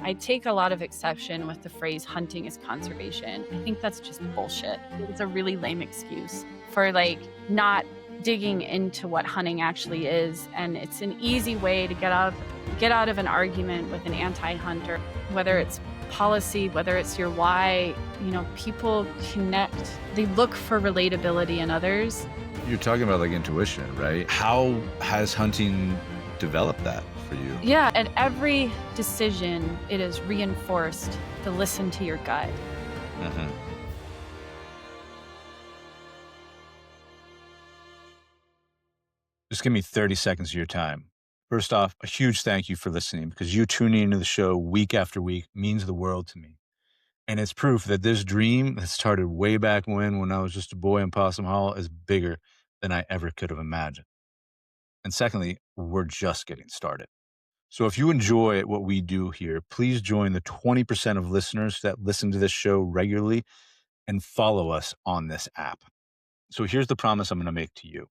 I take a lot of exception with the phrase hunting is conservation. I think that's just bullshit. It's a really lame excuse for not digging into what hunting actually is. And it's an easy way to get out of an argument with an anti-hunter, whether it's policy, whether it's your why. People connect, they look for relatability in others. You're talking about intuition, right? How has hunting developed that for you? Yeah, at every decision, it is reinforced to listen to your gut. Mm-hmm. Just give me 30 seconds of your time. First off, a huge thank you for listening, because you tuning into the show week after week means the world to me. And it's proof that this dream that started way back when I was just a boy in Possum Hollow is bigger than I ever could have imagined. And secondly, we're just getting started. So if you enjoy what we do here, please join the 20% of listeners that listen to this show regularly and follow us on this app. So here's the promise I'm going to make to you.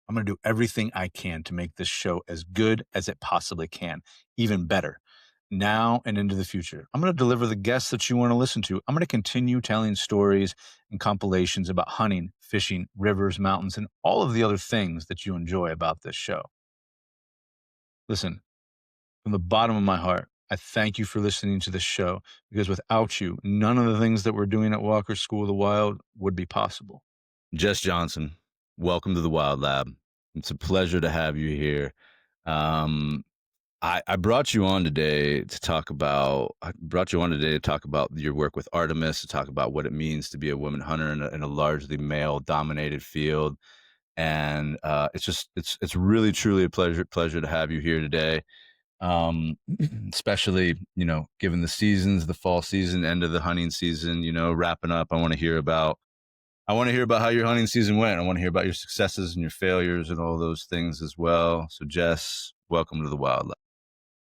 I'm going to do everything I can to make this show as good as it possibly can, even better, now and into the future. I'm going to deliver the guests that you want to listen to. I'm going to continue telling stories and compilations about hunting, fishing, rivers, mountains, and all of the other things that you enjoy about this show. Listen, from the bottom of my heart, I thank you for listening to this show, because without you, none of the things that we're doing at Walker School of the Wild would be possible. Jess Johnson, welcome to the Wild Lab. It's a pleasure to have you here. I brought you on today to talk about your work with Artemis, to talk about what it means to be a woman hunter in a largely male-dominated field. And it's really, truly a pleasure to have you here today. Especially, given the seasons, the fall season, end of the hunting season, wrapping up. I want to hear about how your hunting season went. I want to hear about your successes and your failures and all those things as well. So Jess, welcome to the Wild Lab.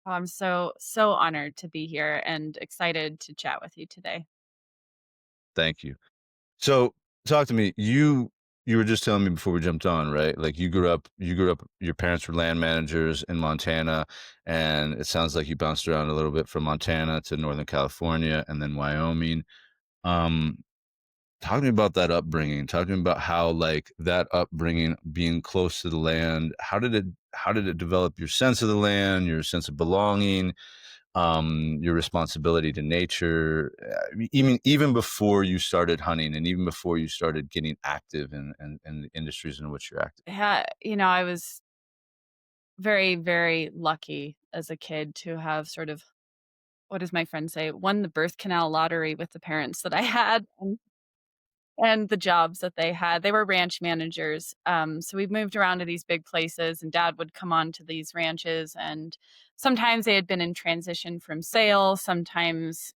Oh, I'm so honored to be here and excited to chat with you today. Thank you. So talk to me. You were just telling me before we jumped on, right? You grew up, your parents were land managers in Montana, and it sounds like you bounced around a little bit from Montana to Northern California and then Wyoming. Talk to me about that upbringing. Talk to me about how that upbringing, being close to the land, how did it develop your sense of the land, your sense of belonging, your responsibility to nature, even before you started hunting and even before you started getting active in the industries in which you're active? Yeah, I was very, very lucky as a kid to have sort of, what does my friend say, won the birth canal lottery with the parents that I had. And the jobs that they had. They were ranch managers. So we moved around to these big places, and dad would come on to these ranches, and sometimes they had been in transition from sale. Sometimes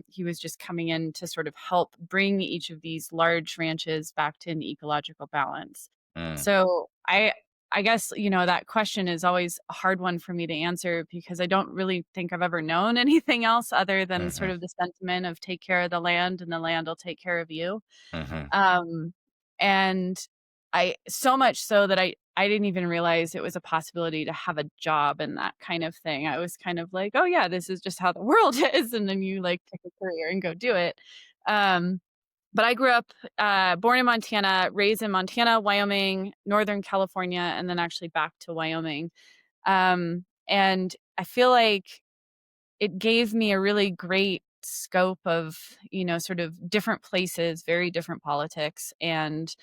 he was just coming in to sort of help bring each of these large ranches back to an ecological balance. So I guess, that question is always a hard one for me to answer, because I don't really think I've ever known anything else other than sort of the sentiment of take care of the land and the land will take care of you. And so much so that I didn't even realize it was a possibility to have a job and that kind of thing. I was kind of like, oh yeah, this is just how the world is. And then you pick a career and go do it. But I grew up, born in Montana, raised in Montana, Wyoming, Northern California, and then actually back to Wyoming. And I feel like it gave me a really great scope of, sort of different places, very different politics, and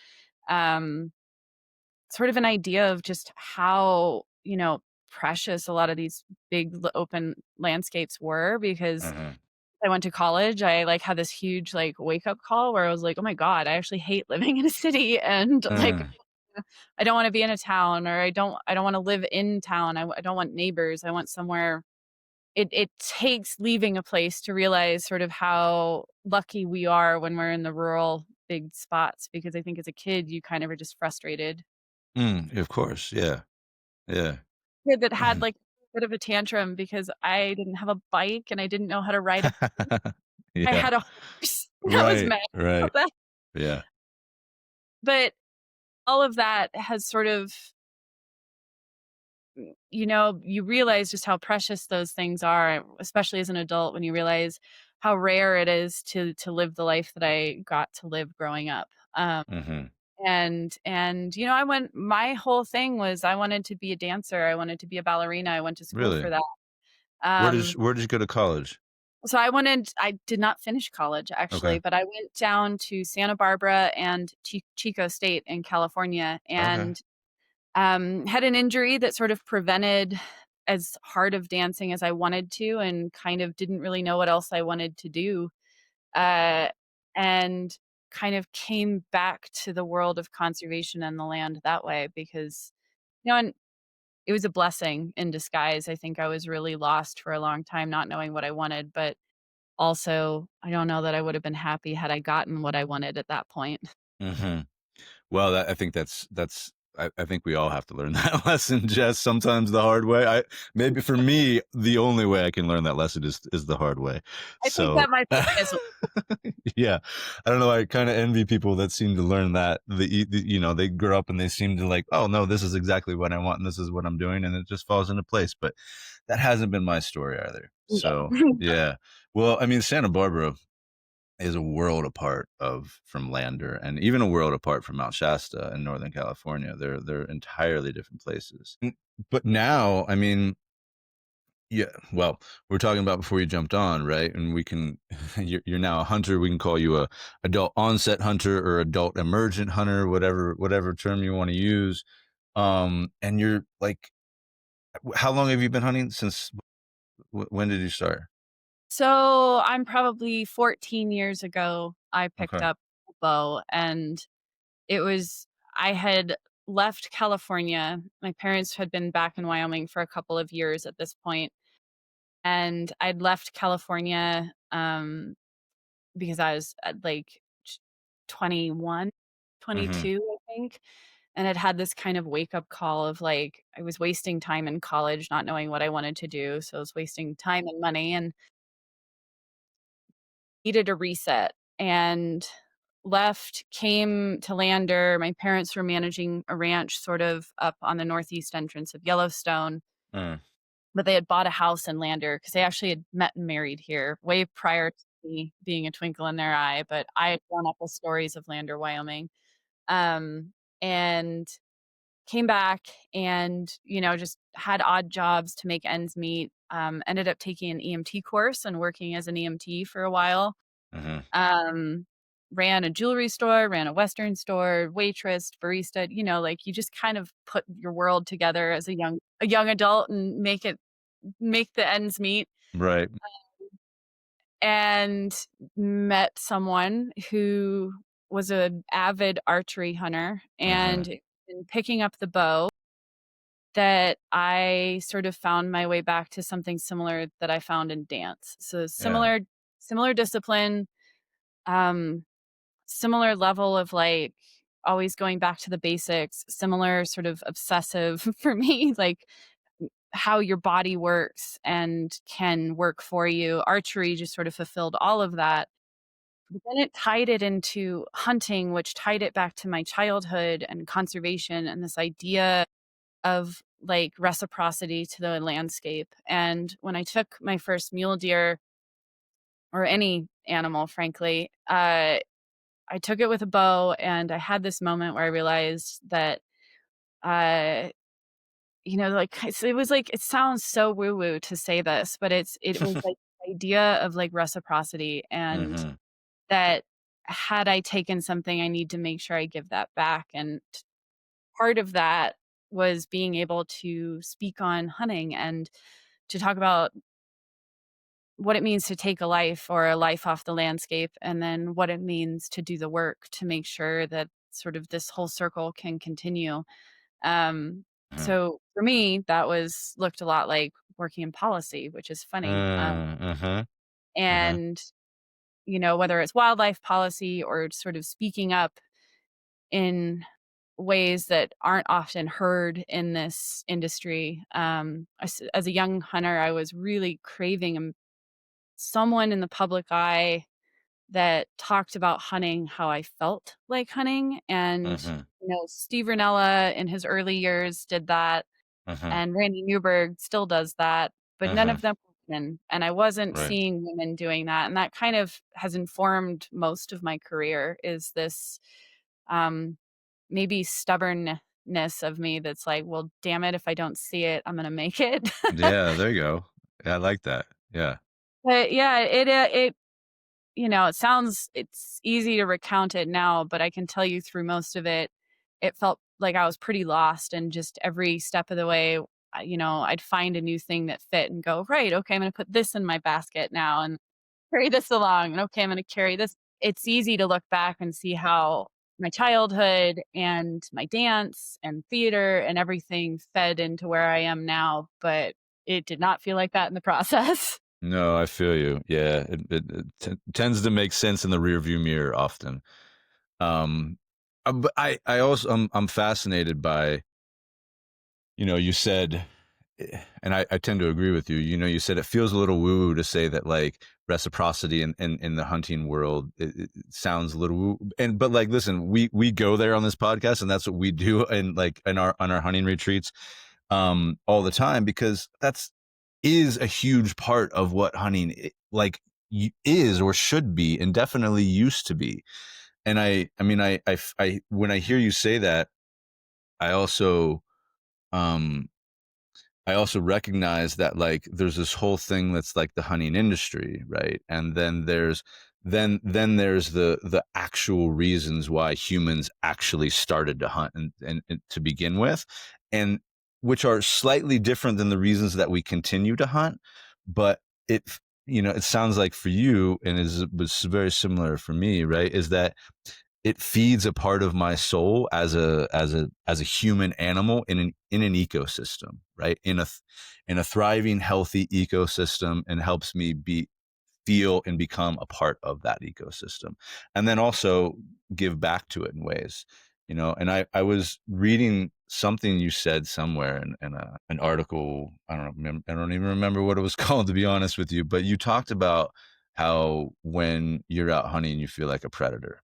sort of an idea of just how, precious a lot of these big open landscapes were, because I went to college. I had this huge wake up call where I was like, oh my God, I actually hate living in a city, and I don't want to be in a town, or I don't want to live in town. I don't want neighbors. I want somewhere. It takes leaving a place to realize sort of how lucky we are when we're in the rural big spots, because I think as a kid, you kind of are just frustrated. Of course. Yeah. Yeah. Kid that had a bit of a tantrum because I didn't have a bike and I didn't know how to ride a I Yeah. had a horse. I was mad Right. about that. Yeah. But all of that has sort of you realize just how precious those things are, especially as an adult when you realize how rare it is to live the life that I got to live growing up. Mhm. And I went my whole thing was I wanted to be a dancer, I wanted to be a ballerina, I went to school Really? for that. Um, Where did you go to college? so I did not finish college actually, Okay. but I went down to Santa Barbara and Chico State in California Okay. and had an injury that sort of prevented as hard of dancing as I wanted to and kind of didn't really know what else I wanted to do, uh, and kind of came back to the world of conservation and the land that way because, and it was a blessing in disguise. I think I was really lost for a long time not knowing what I wanted, but also, I don't know that I would have been happy had I gotten what I wanted at that point. Mhm. Well, I think that's I think we all have to learn that lesson, Jess, sometimes the hard way. I maybe for me, the only way I can learn that lesson is the hard way. I think So that might be as yeah, I don't know. I kind of envy people that seem to learn that they grow up and they seem to like, oh no, this is exactly what I want and this is what I'm doing, and it just falls into place. But that hasn't been my story either. So no. yeah, well, I mean, Santa Barbara is a world apart of from Lander, and even a world apart from Mount Shasta in Northern California. They're entirely different places. But now, I mean, yeah, well, we're talking about before you jumped on, right? And we can, you're now a hunter. We can call you a adult onset hunter or adult emergent hunter, whatever term you want to use. And you're like, how long have you been hunting since? When did you start? So, I'm probably 14 years ago, I picked Okay. up a bow, and it was I had left California. My parents had been back in Wyoming for a couple of years at this point, and I'd left California, because I was at, like, t 21, Mm-hmm. 22, I think, and had this kind of wake-up call of, like, I was wasting time in college not knowing what I wanted to do, so I was wasting time and money and needed a reset and left, came to Lander. My parents were managing a ranch sort of up on the northeast entrance of Yellowstone, Mm, but they had bought a house in Lander because they actually had met and married here way prior to me being a twinkle in their eye, but I had grown up with stories of Lander, Wyoming, and came back and, just had odd jobs to make ends meet, ended up taking an EMT course and working as an EMT for a while. mm-hmm. Um, ran a jewelry store, ran a Western store, waitress, barista, like you just kind of put your world together as a young adult and make the ends meet, Right. and met someone who was an avid archery hunter, Mm-hmm. and in picking up the bow that I sort of found my way back to something similar that I found in dance. So Yeah. similar discipline, um similar level of, like, always going back to the basics, similar sort of obsessive for me, like, how your body works and can work for you. Archery just sort of fulfilled all of that. But then it tied it into hunting, which tied it back to my childhood and conservation and this idea of, like, reciprocity to the landscape. And when I took my first mule deer, or any animal, frankly, I took it with a bow, and I had this moment where I realized that, uh, like, it was like it sounds so woo woo to say this, but it was like the idea of, like, reciprocity, and Mm-hmm. that had I taken something, I need to make sure I give that back, and part of that was being able to speak on hunting and to talk about what it means to take a life or a life off the landscape, and then what it means to do the work to make sure that sort of this whole circle can continue. Um, so for me, that was looked a lot like working in policy, which is funny. Mm-hmm. Uh-huh. And whether it's wildlife policy or sort of speaking up in ways that aren't often heard in this industry. As a young hunter, I was really craving someone in the public eye that talked about hunting how I felt like hunting, and, Mhm. Steve Rinella in his early years did that. Uh-huh. and Randy Newberg still does that, but none Uh-huh. of them were women, and I wasn't Right. seeing women doing that, and that kind of has informed most of my career is this, um, maybe stubbornness of me that's like, "Well, damn it, if I don't see it, I'm gonna make it." Yeah, there you go. Yeah, I like that. Yeah. But yeah, it it's easy to recount it now, but I can tell you through most of it, it felt like I was pretty lost and just every step of the way, I'd find a new thing that fit and go, "Right, okay, I'm gonna put this in my basket now and carry this along, and okay, I'm gonna carry this." It's easy to look back and see how my childhood and my dance and theater and everything fed into where I am now, but it did not feel like that in the process. No, I feel you. Yeah, it tends to make sense in the rearview mirror often. But I also I'm fascinated by, you said, and I tend to agree with you. You said it feels a little woo woo to say that like reciprocity in the hunting world, it sounds a little woo. And but like, listen, we go there on this podcast, and that's what we do, and like in our on our hunting retreats, all the time, because that's is a huge part of what hunting like is or should be, and definitely used to be. And I mean, I when I hear you say that, I also um I also recognize that like there's this whole thing that's like the hunting industry, right? And then there's the actual reasons why humans actually started to hunt and to begin with, and which are slightly different than the reasons that we continue to hunt. But it it sounds like for you, and was very similar for me, right? Is that it feeds a part of my soul as a human animal in an ecosystem, right? In a thriving, healthy ecosystem, and helps me be feel and become a part of that ecosystem, and then also give back to it in ways. And I was reading something you said somewhere in an article. I don't even remember what it was called, to be honest with you, but you talked about how when you're out hunting you feel like a predator,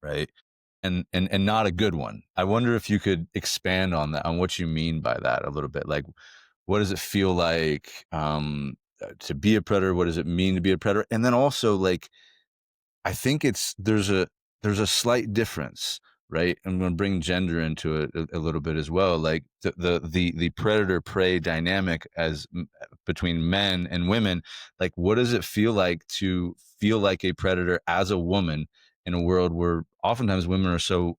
right? And not a good one. I wonder if you could expand on that, on what you mean by that a little bit. Like, what does it feel like to be a predator? What does it mean to be a predator? And then also, like, I think there's a slight difference, right? I'm going to bring gender into it a little bit as well. Like the predator prey dynamic between men and women. Like, what does it feel like to feel like a predator as a woman in a world where oftentimes women are so,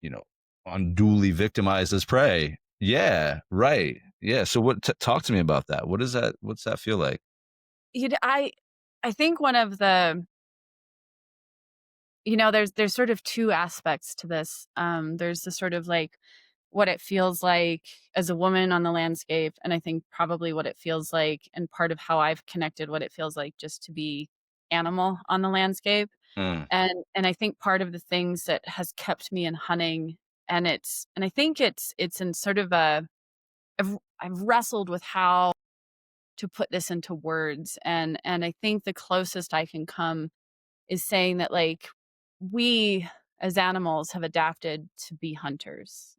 you know, unduly victimized as prey? Yeah, right. Yeah. So talk to me about that. What's that feel like? You know, I think one of the there's sort of 2 aspects to this. There's the sort of, like, what it feels like as a woman on the landscape, and I think probably what it feels like and part of how I've connected what it feels like just to be animal on the landscape, Mm, and I think part of the things that has kept me in hunting, and I think it's in sort of I've wrestled with how to put this into words, and I think the closest I can come is saying that, like, we as animals have adapted to be hunters.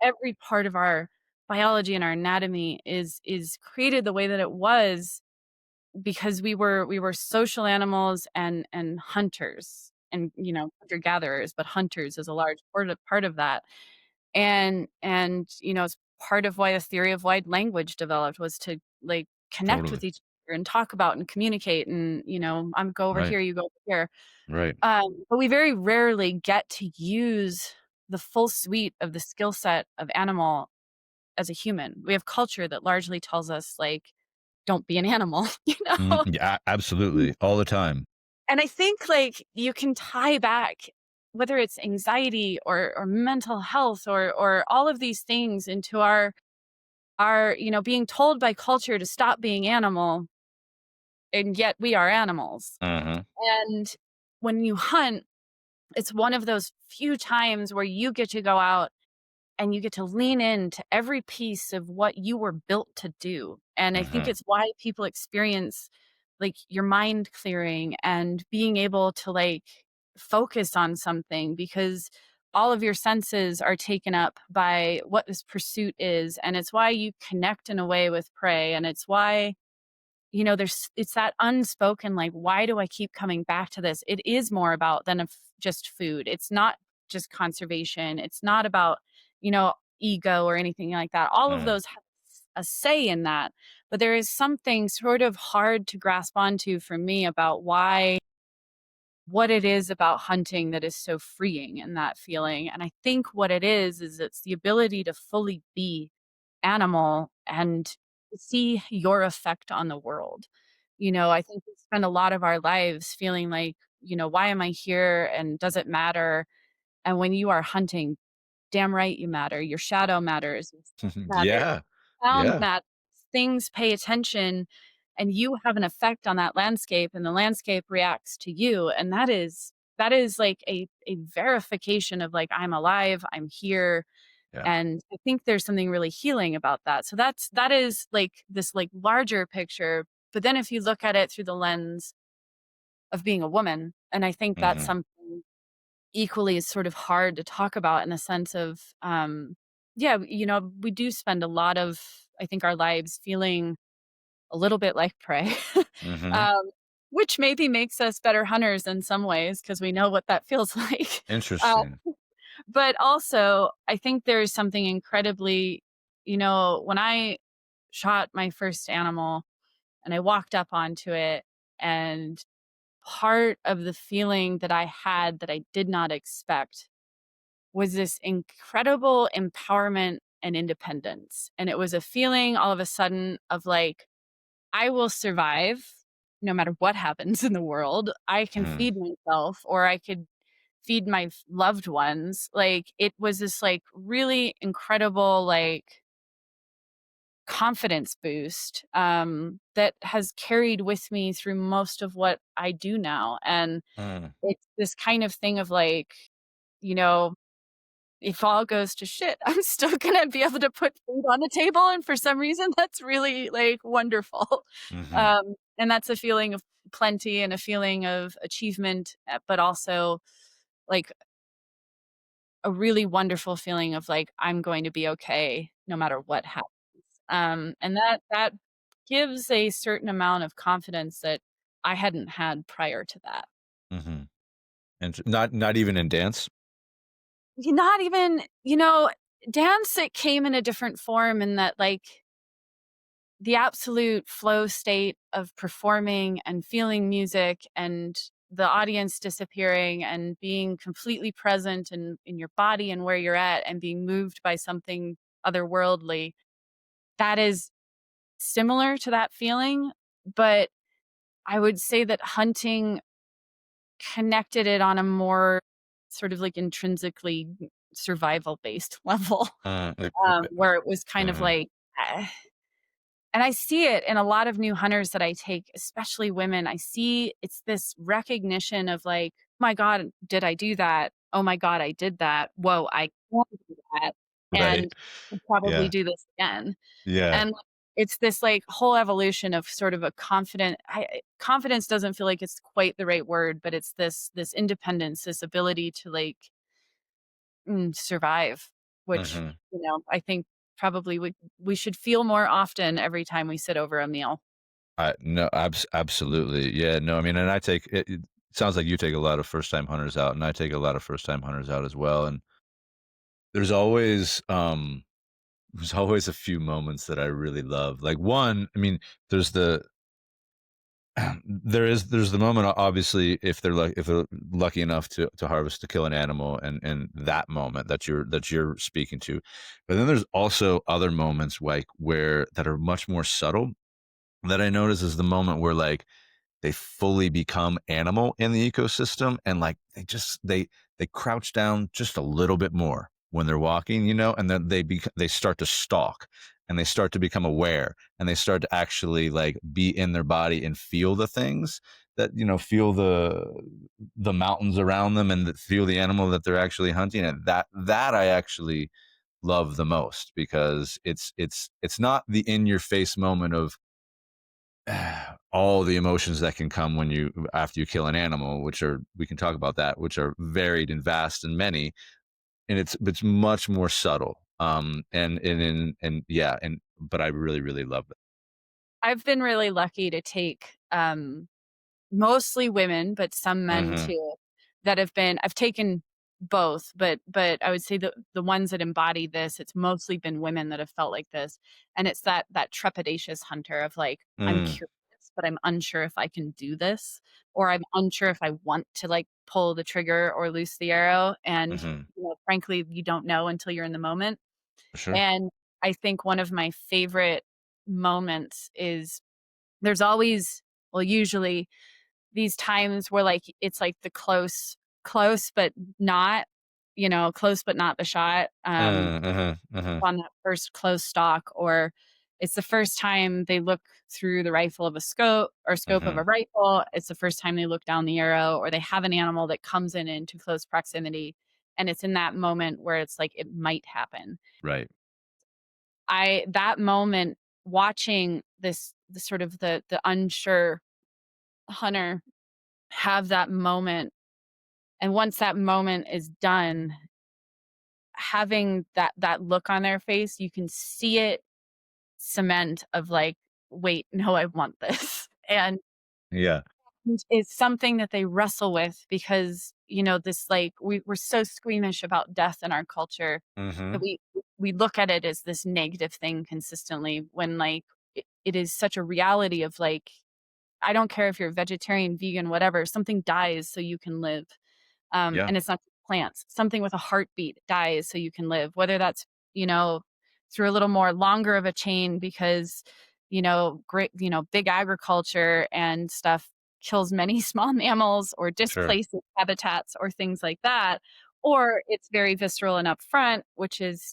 Every part of our biology and our anatomy is created the way that it was because we were social animals and hunters and, hunter gatherers, but hunters is a large part of that. And it's part of why the theory of wide language developed was to, like, connect totally. with each other and talk about and communicate and, I'm go over Right. here, you go over here. Right. But we very rarely get to use the full suite of the skill set of animal as a human. We have culture that largely tells us, like, "Don't be an animal," you know? Yeah, Mm. absolutely. All the time. And I think, like, you can tie back whether it's anxiety or mental health or all of these things into our being told by culture to stop being animal, and yet we are animals. Uh-huh. And when you hunt, it's one of those few times where you get to go out and you get to lean into every piece of what you were built to do. And I think Uh-huh. it's why people experience, like, your mind clearing and being able to, like, focus on something because all of your senses are taken up by what this pursuit is, and it's why you connect in a way with prey, and it's why, there's it's that unspoken, like, "Why do I keep coming back to this?" It is more about than just food. It's not just conservation. It's not about, ego or anything like that. All of Mm, those have a say in that, but there is something sort of hard to grasp onto for me about what it is about hunting that is so freeing in that feeling, and I think what it is it's the ability to fully be animal and see your effect on the world. I think we spend a lot of our lives feeling like, "Why am I here, and does it matter?" And when you are hunting, damn right you matter. Your shadow matters, your matter, yeah, sound yeah, matters, things pay attention, and you have an effect on that landscape, and the landscape reacts to you, and that is like a verification of, like, I'm alive, I'm here, yeah. and I think there's something really healing about that. So that is, like, this, like, larger picture, but then if you look at it through the lens of being a woman, and I think that's Mhm, something equally is sort of hard to talk about in the sense of, yeah, we do spend a lot of, I think, our lives feeling a little bit like prey, mhm. um, which maybe makes us better hunters in some ways because we know what that feels like. Uh, Interesting. but also, I think there's something incredibly, when I shot my first animal and I walked up onto it, and part of the feeling that I had that I did not expect was this incredible empowerment and independence. And it was a feeling all of a sudden of like, I will survive no matter what happens in the world. I can Mm, feed myself or I could feed my loved ones. Like it was this like really incredible, like confidence boost that has carried with me through most of what I do now. And mm, it's this kind of thing of like, you know, if all goes to shit, I'm still gonna be able to put food on the table, and for some reason, that's really, like, wonderful. mhm, And that's a feeling of plenty and a feeling of achievement, but also, like, a really wonderful feeling of, like, I'm going to be okay no matter what happens. And that gives a certain amount of confidence that I hadn't had prior to that. mhm. Not even in dance? Not even, dance, it came in a different form in that, like, the absolute flow state of performing and feeling music and the audience disappearing and being completely present in your body and where you're at and being moved by something otherworldly, that is similar to that feeling, but I would say that hunting connected it on a more sort of, like, intrinsically survival-based level, Like, where it was kind of mhm, like, and I see it in a lot of new hunters that I take, especially women. I see it's this recognition of like, "My god, did I do that? Oh my god, I did that. Whoa, I can't do that, right. and I'll probably Yeah, do this again." yeah, And it's this, like, whole evolution of sort of a confidence doesn't feel like it's quite the right word, but it's this independence, this ability to, like, survive, which, mhm. I think probably we should feel more often every time we sit over a meal. I no, absolutely. Yeah, no, I mean, and I take it sounds like you take a lot of first time hunters out, and I take a lot of first time hunters out as well, and there's always, there's always a few moments that I really love. Like, one, I mean, there's the there's the moment, obviously, if they're lucky enough to harvest, to kill an animal, and that moment that you're speaking to. But then there's also other moments, like, where that are much more subtle, that I notice is the moment where, like, they fully become animal in the ecosystem, and like they crouch down just a little bit more when they're walking, and then they start to stalk, and they start to become aware, and they start to actually like be in their body and feel the things that, feel the mountains around them, and that feel the animal that they're actually hunting. And that I actually love the most, because it's not the in your face moment of all the emotions that can come when you after you kill an animal, which are, we can talk about that, which are varied and vast and many. and it's much more subtle. And yeah, and but I really, really love it. I've been really lucky to take, mostly women, but some men Mhm, too, that have been I've taken both, but I would say the ones that embody this, it's mostly been women that have felt like this, and it's that trepidatious hunter of, like, "I'm mm, curious, but I'm unsure if I can do this," or, "I'm unsure if I want to, like, pull the trigger or loose the arrow," and, mhm, frankly, you don't know until you're in the moment, for sure. and I think one of my favorite moments is there's always well, usually these times where, like, it's, like, the close but not, close but not the shot, Uh-huh, uh-huh, on that first close stalk, or it's the first time they look through the rifle of a scope of a uh-huh, rifle, it's the first time they look down the arrow, or they have an animal that comes in into close proximity, and it's in that moment where it's like it might happen. right. I that moment watching this the sort of the unsure hunter have that moment, and once that moment is done, having that look on their face, you can see it cement of like, "Wait, no, I want this." And Yeah. it's something that they wrestle with because, this like we're so squeamish about death in our culture that Mhm, we look at it as this negative thing consistently when like it is such a reality of like, I don't care if you're vegetarian, vegan, whatever, something dies so you can live. yeah, And it's not just plants. Something with a heartbeat dies so you can live, whether that's, you know, through a little more longer of a chain because, great, big agriculture and stuff kills many small mammals or sure. displaces habitats or things like that. Or it's very visceral and upfront, which is,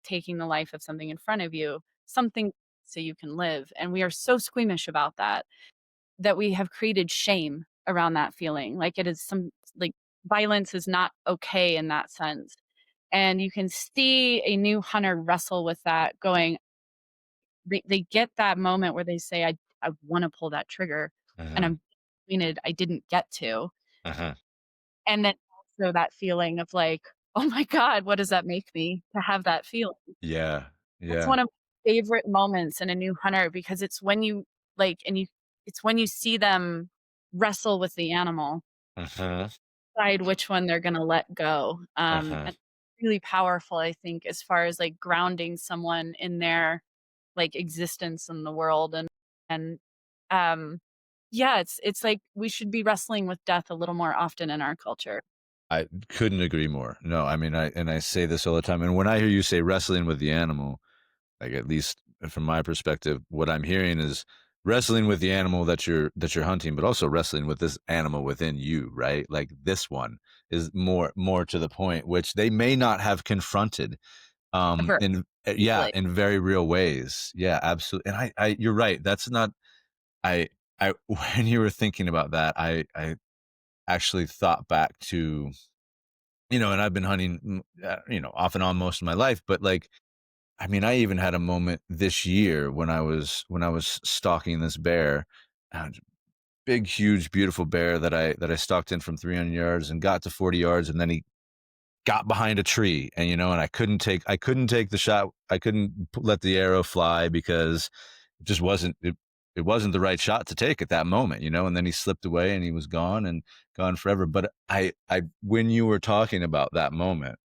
taking the life of something in front of you, something so you can live. And we are so squeamish about that we have created shame around that feeling. Like it is some like violence is not okay in that sense. And you can see a new hunter wrestle with that going, they get that moment where they say, I want to pull that trigger and Uh-huh, I'm disappointed I didn't get to. uh-huh. And then also that feeling of like, oh my God, what does that make me to have that feeling? Yeah, That's yeah. one of my favorite moments in a new hunter because it's when you like and you it's when you see them wrestle with the animal, Uh-huh, decide which one they're gonna let go, uh-huh. and really powerful, I think, as far as, like, grounding someone in their, like, existence in the world, and, um, yeah, it's like we should be wrestling with death a little more often in our culture. I couldn't agree more. No, I mean, I say this all the time, and when I hear you say wrestling with the animal, like, at least from my perspective, what I'm hearing is wrestling with the animal that you're hunting, but also wrestling with this animal within you, right? Like, this one is more to the point, which they may not have confronted, Ever, yeah, easily. in very real ways. Yeah, absolutely, and I you're right, that's not I when you were thinking about that, I actually thought back to, and I've been hunting, off and on most of my life, but, like, I mean, I even had a moment this year when I was stalking this bear, big, huge, beautiful bear that I stalked in from 300 yards and got to 40 yards, and then he got behind a tree, and I couldn't take the shot. I couldn't let the arrow fly because it just wasn't the right shot to take at that moment. And then he slipped away and he was gone and gone forever. But I when you were talking about that moment,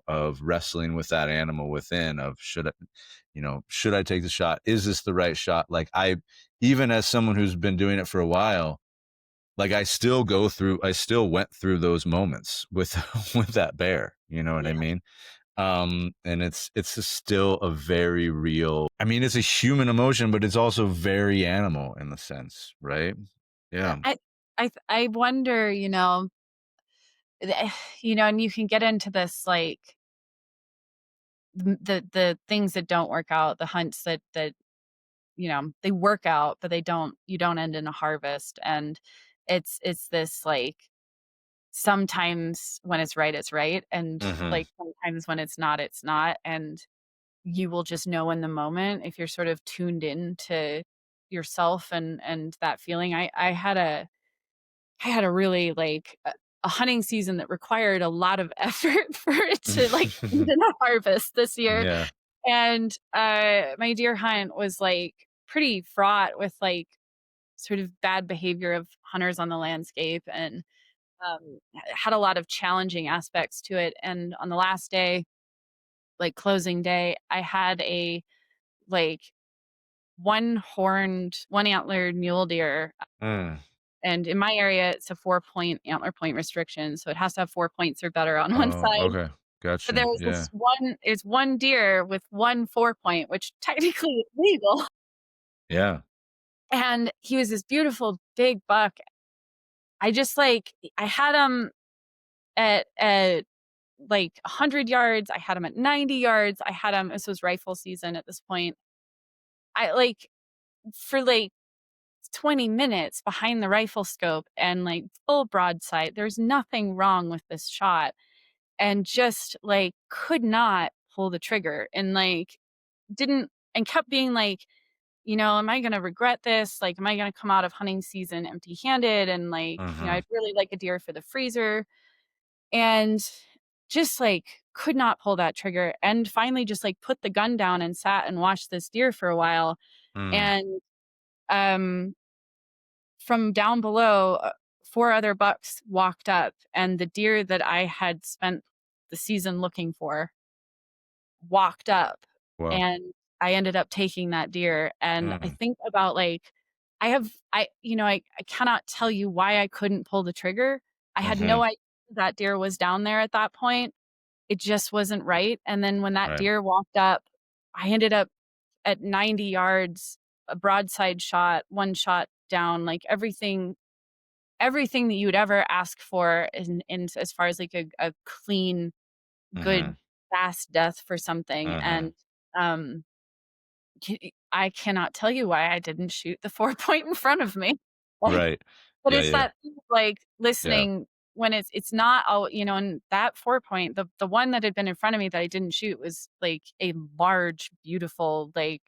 of wrestling with that animal within, of should I take the shot? Is this the right shot? Like, even as someone who's been doing it for a while, like, I still went through those moments with with that bear, you know what I Yeah. mean? And it's just still a very real, I mean, it's a human emotion, but it's also very animal in the sense, right? Yeah, Yeah. I wonder, and you can get into this, like, the things that don't work out, the hunts that they work out, but you don't end in a harvest, and it's this, like, sometimes when it's right, and, Mhm. like, sometimes when it's not, and you will just know in the moment if you're sort of tuned in to yourself and that feeling. I had a really, like, a hunting season that required a lot of effort for it to, like, even a harvest this year, Yeah. and, my deer hunt was, like, pretty fraught with, like, sort of bad behavior of hunters on the landscape and, had a lot of challenging aspects to it, and on the last day, like, closing day, I had a, like, one-horned, one-antlered mule deer, Mm. and in my area, it's a 4-point antler point restriction, so it has to have 4 points or better on one Oh, side, okay. but there Gotcha. was Yeah. this one it's one deer with 1 4-point, which technically is legal, Yeah. and he was this beautiful big buck. I just, like I had him at, like, 100 yards, I had him at 90 yards, I had him this was rifle season at this point. I like, for, like, 20 minutes behind the rifle scope and, like, full broadside, there's nothing wrong with this shot, and just, like, could not pull the trigger and, like, didn't and kept being like, "Am I gonna regret this? Like, am I gonna come out of hunting season empty-handed?" And, like, Mhm. I'd really like a deer for the freezer, and just, like, could not pull that trigger, and finally just, like, put the gun down and sat and watched this deer for a while, Mm. and, um, from down below, 4 other bucks walked up, and the deer that I had spent the season looking for walked up, Wow. and I ended up taking that deer, and I Mm. think about, like, I cannot tell you why I couldn't pull the trigger. I had no Mhm. idea that deer was down there at that point. It just wasn't right, and then when that Right. deer walked up, I ended up at 90 yards, a broadside shot, 1 shot down, like, everything that you would ever ask for in as far as, like, a clean, good, Mhm. fast death for something, Mhm. and, I cannot tell you why I didn't shoot the 4 point in front of me. Like, Right. but Yeah, it's yeah. that thing of, like, Yeah. listening when it's not all and that 4 point, the one that had been in front of me that I didn't shoot was, like, a large, beautiful, like,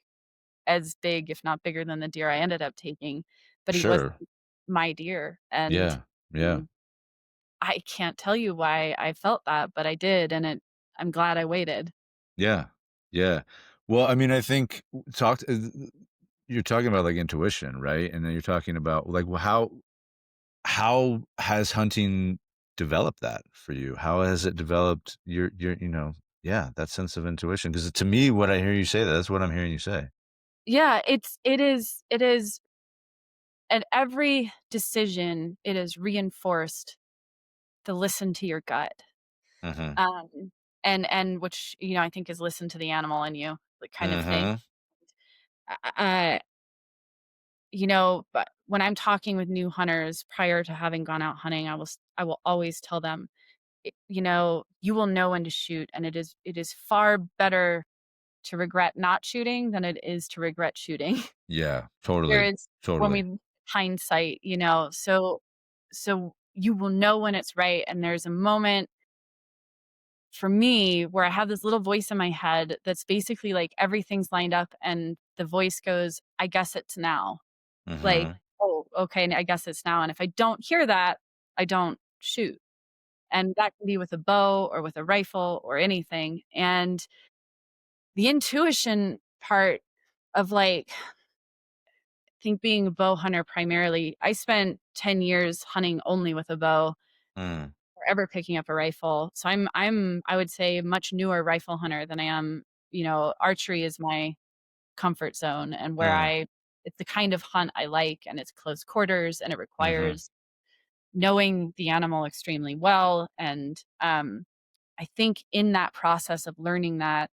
as big, if not bigger than the deer I ended up taking, but he wasn't Sure. my deer, and, Yeah. Yeah. mm, I can't tell you why I felt that, but I did, and I'm glad I waited. Yeah. Yeah. Well, I mean, I think you're talking about, like, intuition, right? And then you're talking about, like, well, how has hunting developed that for you? How has it developed yeah, that sense of intuition? Because to me, what I hear you say, that's what I'm hearing you say. Yeah, it is at every decision, it is reinforced to listen to your gut, Mhm. um, and which, I think is listen to the animal in you, like, kind of thing. Mhm. Uh, but when I'm talking with new hunters prior to having gone out hunting, I will always tell them, "You will know when to shoot, and it is far better to regret not shooting than it is to regret shooting." Yeah. There Totally. is when Totally. we hindsight, so you will know when it's right, and there's a moment for me where I have this little voice in my head that's basically like everything's lined up and the voice goes, "I guess it's now." Like, Mhm. "Oh, okay, I guess it's now," and if I don't hear that, I don't shoot, and that can be with a bow or with a rifle or anything, and the intuition part of, like, I think being a bow hunter primarily, I spent 10 years hunting only with a bow Mm. or ever picking up a rifle. So I would say a much newer rifle hunter than I am, archery is my comfort zone and where Mm. it's the kind of hunt I like and it's close quarters and it Mhm. requires knowing the animal extremely well. And I think in that process of learning that,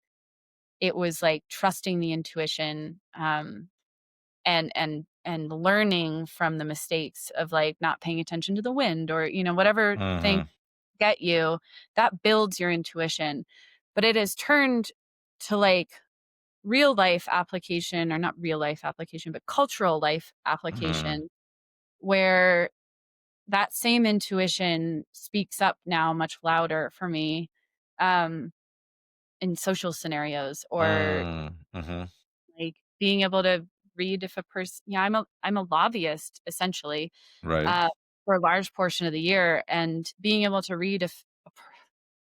it was like trusting the intuition. And learning from the mistakes of, like, not paying attention to the wind or, whatever thing Mhm. get you, that builds your intuition. But it has turned to, like, real life application or not real life application, but cultural life Mhm. application where that same intuition speaks up now much louder for me, um, in social scenarios or Mm. Mhm. like, being able to read if a person I'm a lobbyist, essentially, Right. uh, for a large portion of the year, and being able to read if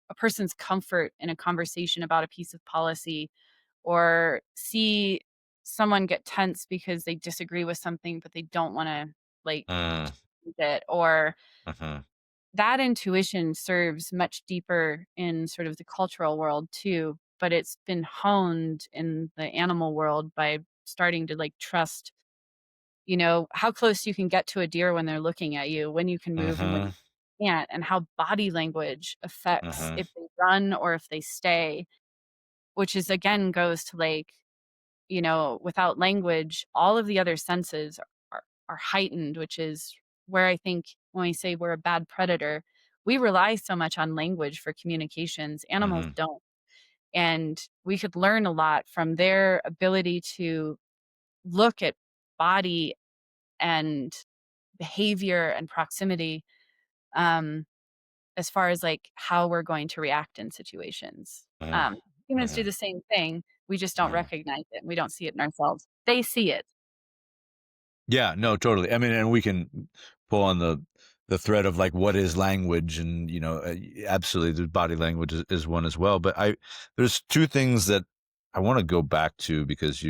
a person's comfort in a conversation about a piece of policy, or see someone get tense because they disagree with something, but they don't wanna, like, Mm, change it, or mhm, that intuition serves much deeper in sort of the cultural world too, but it's been honed in the animal world by starting to, like, trust, how close you can get to a deer when they're looking at you, when you can move and when mhm, you can't, and how body language affects mhm, if they run or if they stay, which is again goes to, like, without language, all of the other senses are heightened, which is where I think when we say we're a bad predator, we rely so much on language for communications. Animals mhm, don't. And we could learn a lot from their ability to look at body and behavior and proximity, um, as far as like how we're going to react in situations. mhm, Um, Humans do mhm, the same thing. We just don't mhm. recognize it. We don't see it in ourselves. They see it. Yeah, no, totally. I mean, and we can pull on the thread of like what is language, and absolutely, the body language is one as well. But there's two things that I want to go back to because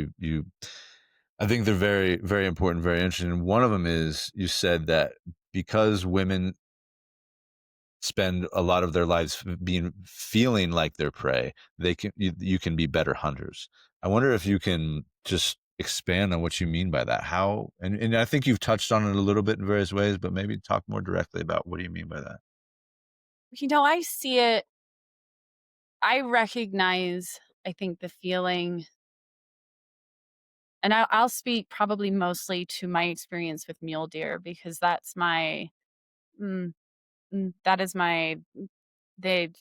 I think they're very very important, very interesting. And one of them is you said that because women spend a lot of their lives being feeling like they're prey, you can be better hunters. I wonder if you can just expand on what you mean by that. How, and I think you've touched on it a little bit in various ways, but maybe talk more directly about what do you mean by that? I see it. I recognize, I think, the feeling, and I'll speak probably mostly to my experience with mule deer because mm, that is they,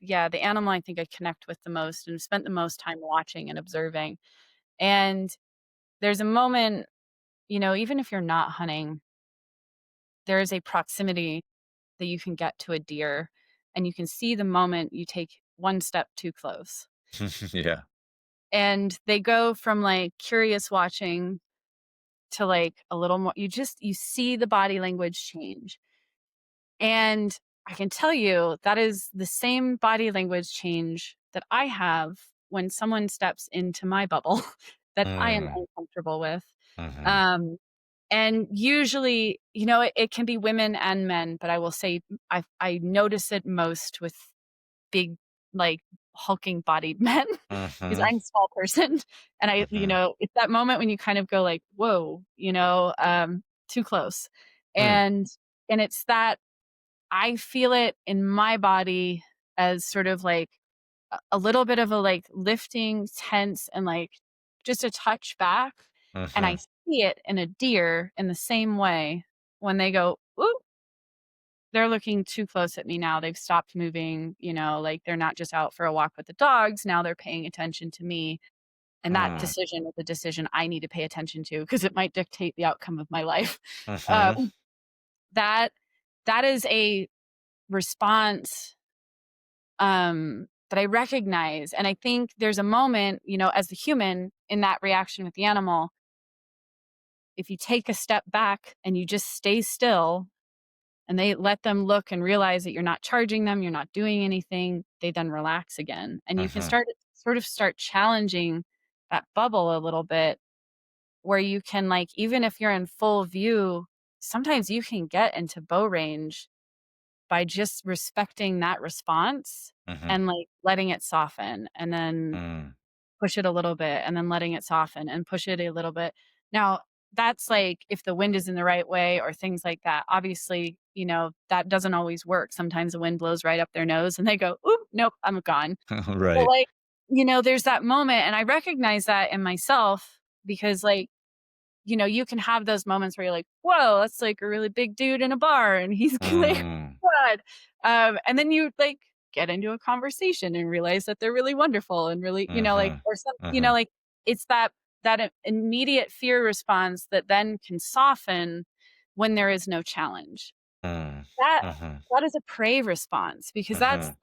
yeah, the animal I think I connect with the most and spent the most time watching and observing. And there's a moment, even if you're not hunting, there is a proximity that you can get to a deer, and you can see the moment you take one step too close. Yeah. And they go from, like, curious watching to, like, a little more you see the body language change. And I can tell you that is the same body language change that I have when someone steps into my bubble that I am Mm, uncomfortable with. mhm, Um, and usually, it can be women and men, but I will say I notice it most with big, like, hulking bodied men because mhm, I'm a small person, and mhm, it's that moment when you kind of go like, "Whoa," too close. mm, And it's that I feel it in my body as sort of like a little bit of a, like, lifting, tense, and, like, just a touch back, and I mhm, see it in a deer in the same way when they go, "Ooh, they're looking too close at me now. They've stopped moving," like, they're not just out for a walk with the dogs, now they're paying attention to me, and that mm, decision is a decision I need to pay attention to because it might dictate the outcome of my life. mhm, Um, that that is a response, that I recognize, and I think there's a moment, as the human in that reaction with the animal, if you take a step back and you just stay still and they let them look and realize that you're not charging them, you're not doing anything, they then relax again. And you can mhm, start challenging that bubble a little bit where you can, like, even if you're in full view, sometimes you can get into bow range by just respecting that response mhm, and, like, letting it soften, and then mm, push it a little bit, and then letting it soften and push it a little bit. Now, that's, like, if the wind is in the right way or things like that. Obviously, that doesn't always work. Sometimes the wind blows right up their nose and they go, "Oop, nope, I'm gone." But, right. like, there's that moment, and I recognize that in myself because, like, you can have those moments where you're like, "Whoa, that's like a really big dude in a bar, and he's like, Mm, what?" And then you, like, get into a conversation and realize that they're really wonderful and really, like, mhm, or some, mhm, like, it's that immediate fear response that then can soften when there is no challenge. mm, That mhm, that is a prey response because mhm,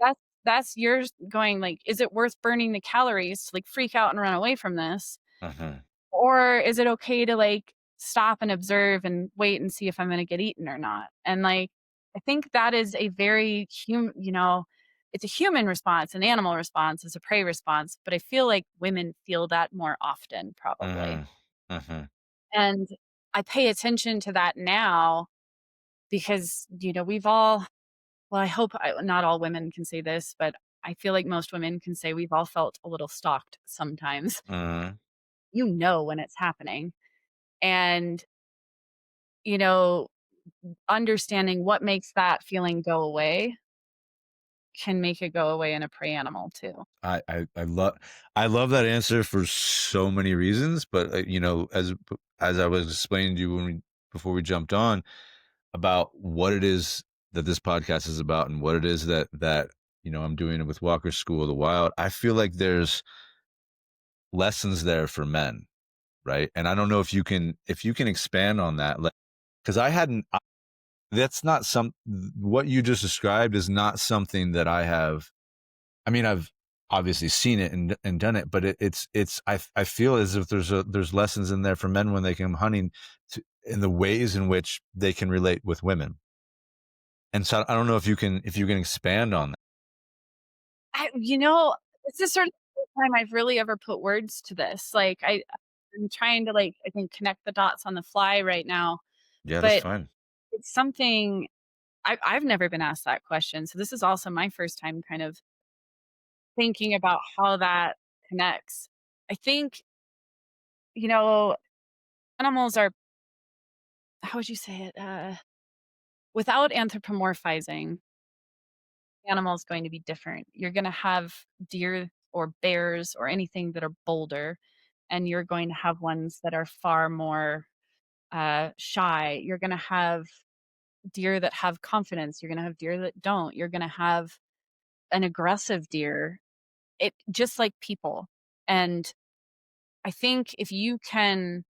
that's yours going like, "Is it worth burning the calories to, like, freak out and run away from this? mhm, Or is it okay to, like, stop and observe and wait and see if I'm gonna get eaten or not. And, like, I think that is a very it's a human response, an animal response, it's a prey response, but I feel like women feel that more often probably. Mhm. Mhm. And I pay attention to that now because, we've all well, not all women can say this, but I feel like most women can say we've all felt a little stalked sometimes. Mhm. You know when it's happening. And, you know, understanding what makes that feeling go away can make it go away in a prey animal too. I love that answer for so many reasons, but, as I was explaining to you before we jumped on about what it is that this podcast is about and what it is that I'm doing it with Walker School of the Wild, I feel like there's lessons there for men, right? And I don't know if you can expand on that, like, 'cause I hadn't that's not what you just described is not something that I mean, I've obviously seen it and done it, but I feel as if there's lessons in there for men when they come hunting in the ways in which they can relate with women. And so I don't know if you can expand on that. I you know, this is sort of the first time I've really ever put words to this. Like, I'm trying to, like, I think, connect the dots on the fly right now, Yeah, that's but fine. it's something I've never been asked that question, so this is also my first time kind of thinking about how that connects. I think, you know, animals are how would you say it? Without anthropomorphizing, animals going to be different. You're gonna have deer or bears or anything that are bolder, and you're going to have ones that are far more, shy. You're gonna have deer that have confidence, you're gonna have deer that don't. You're gonna have an aggressive deer, it just like people, and I think if you can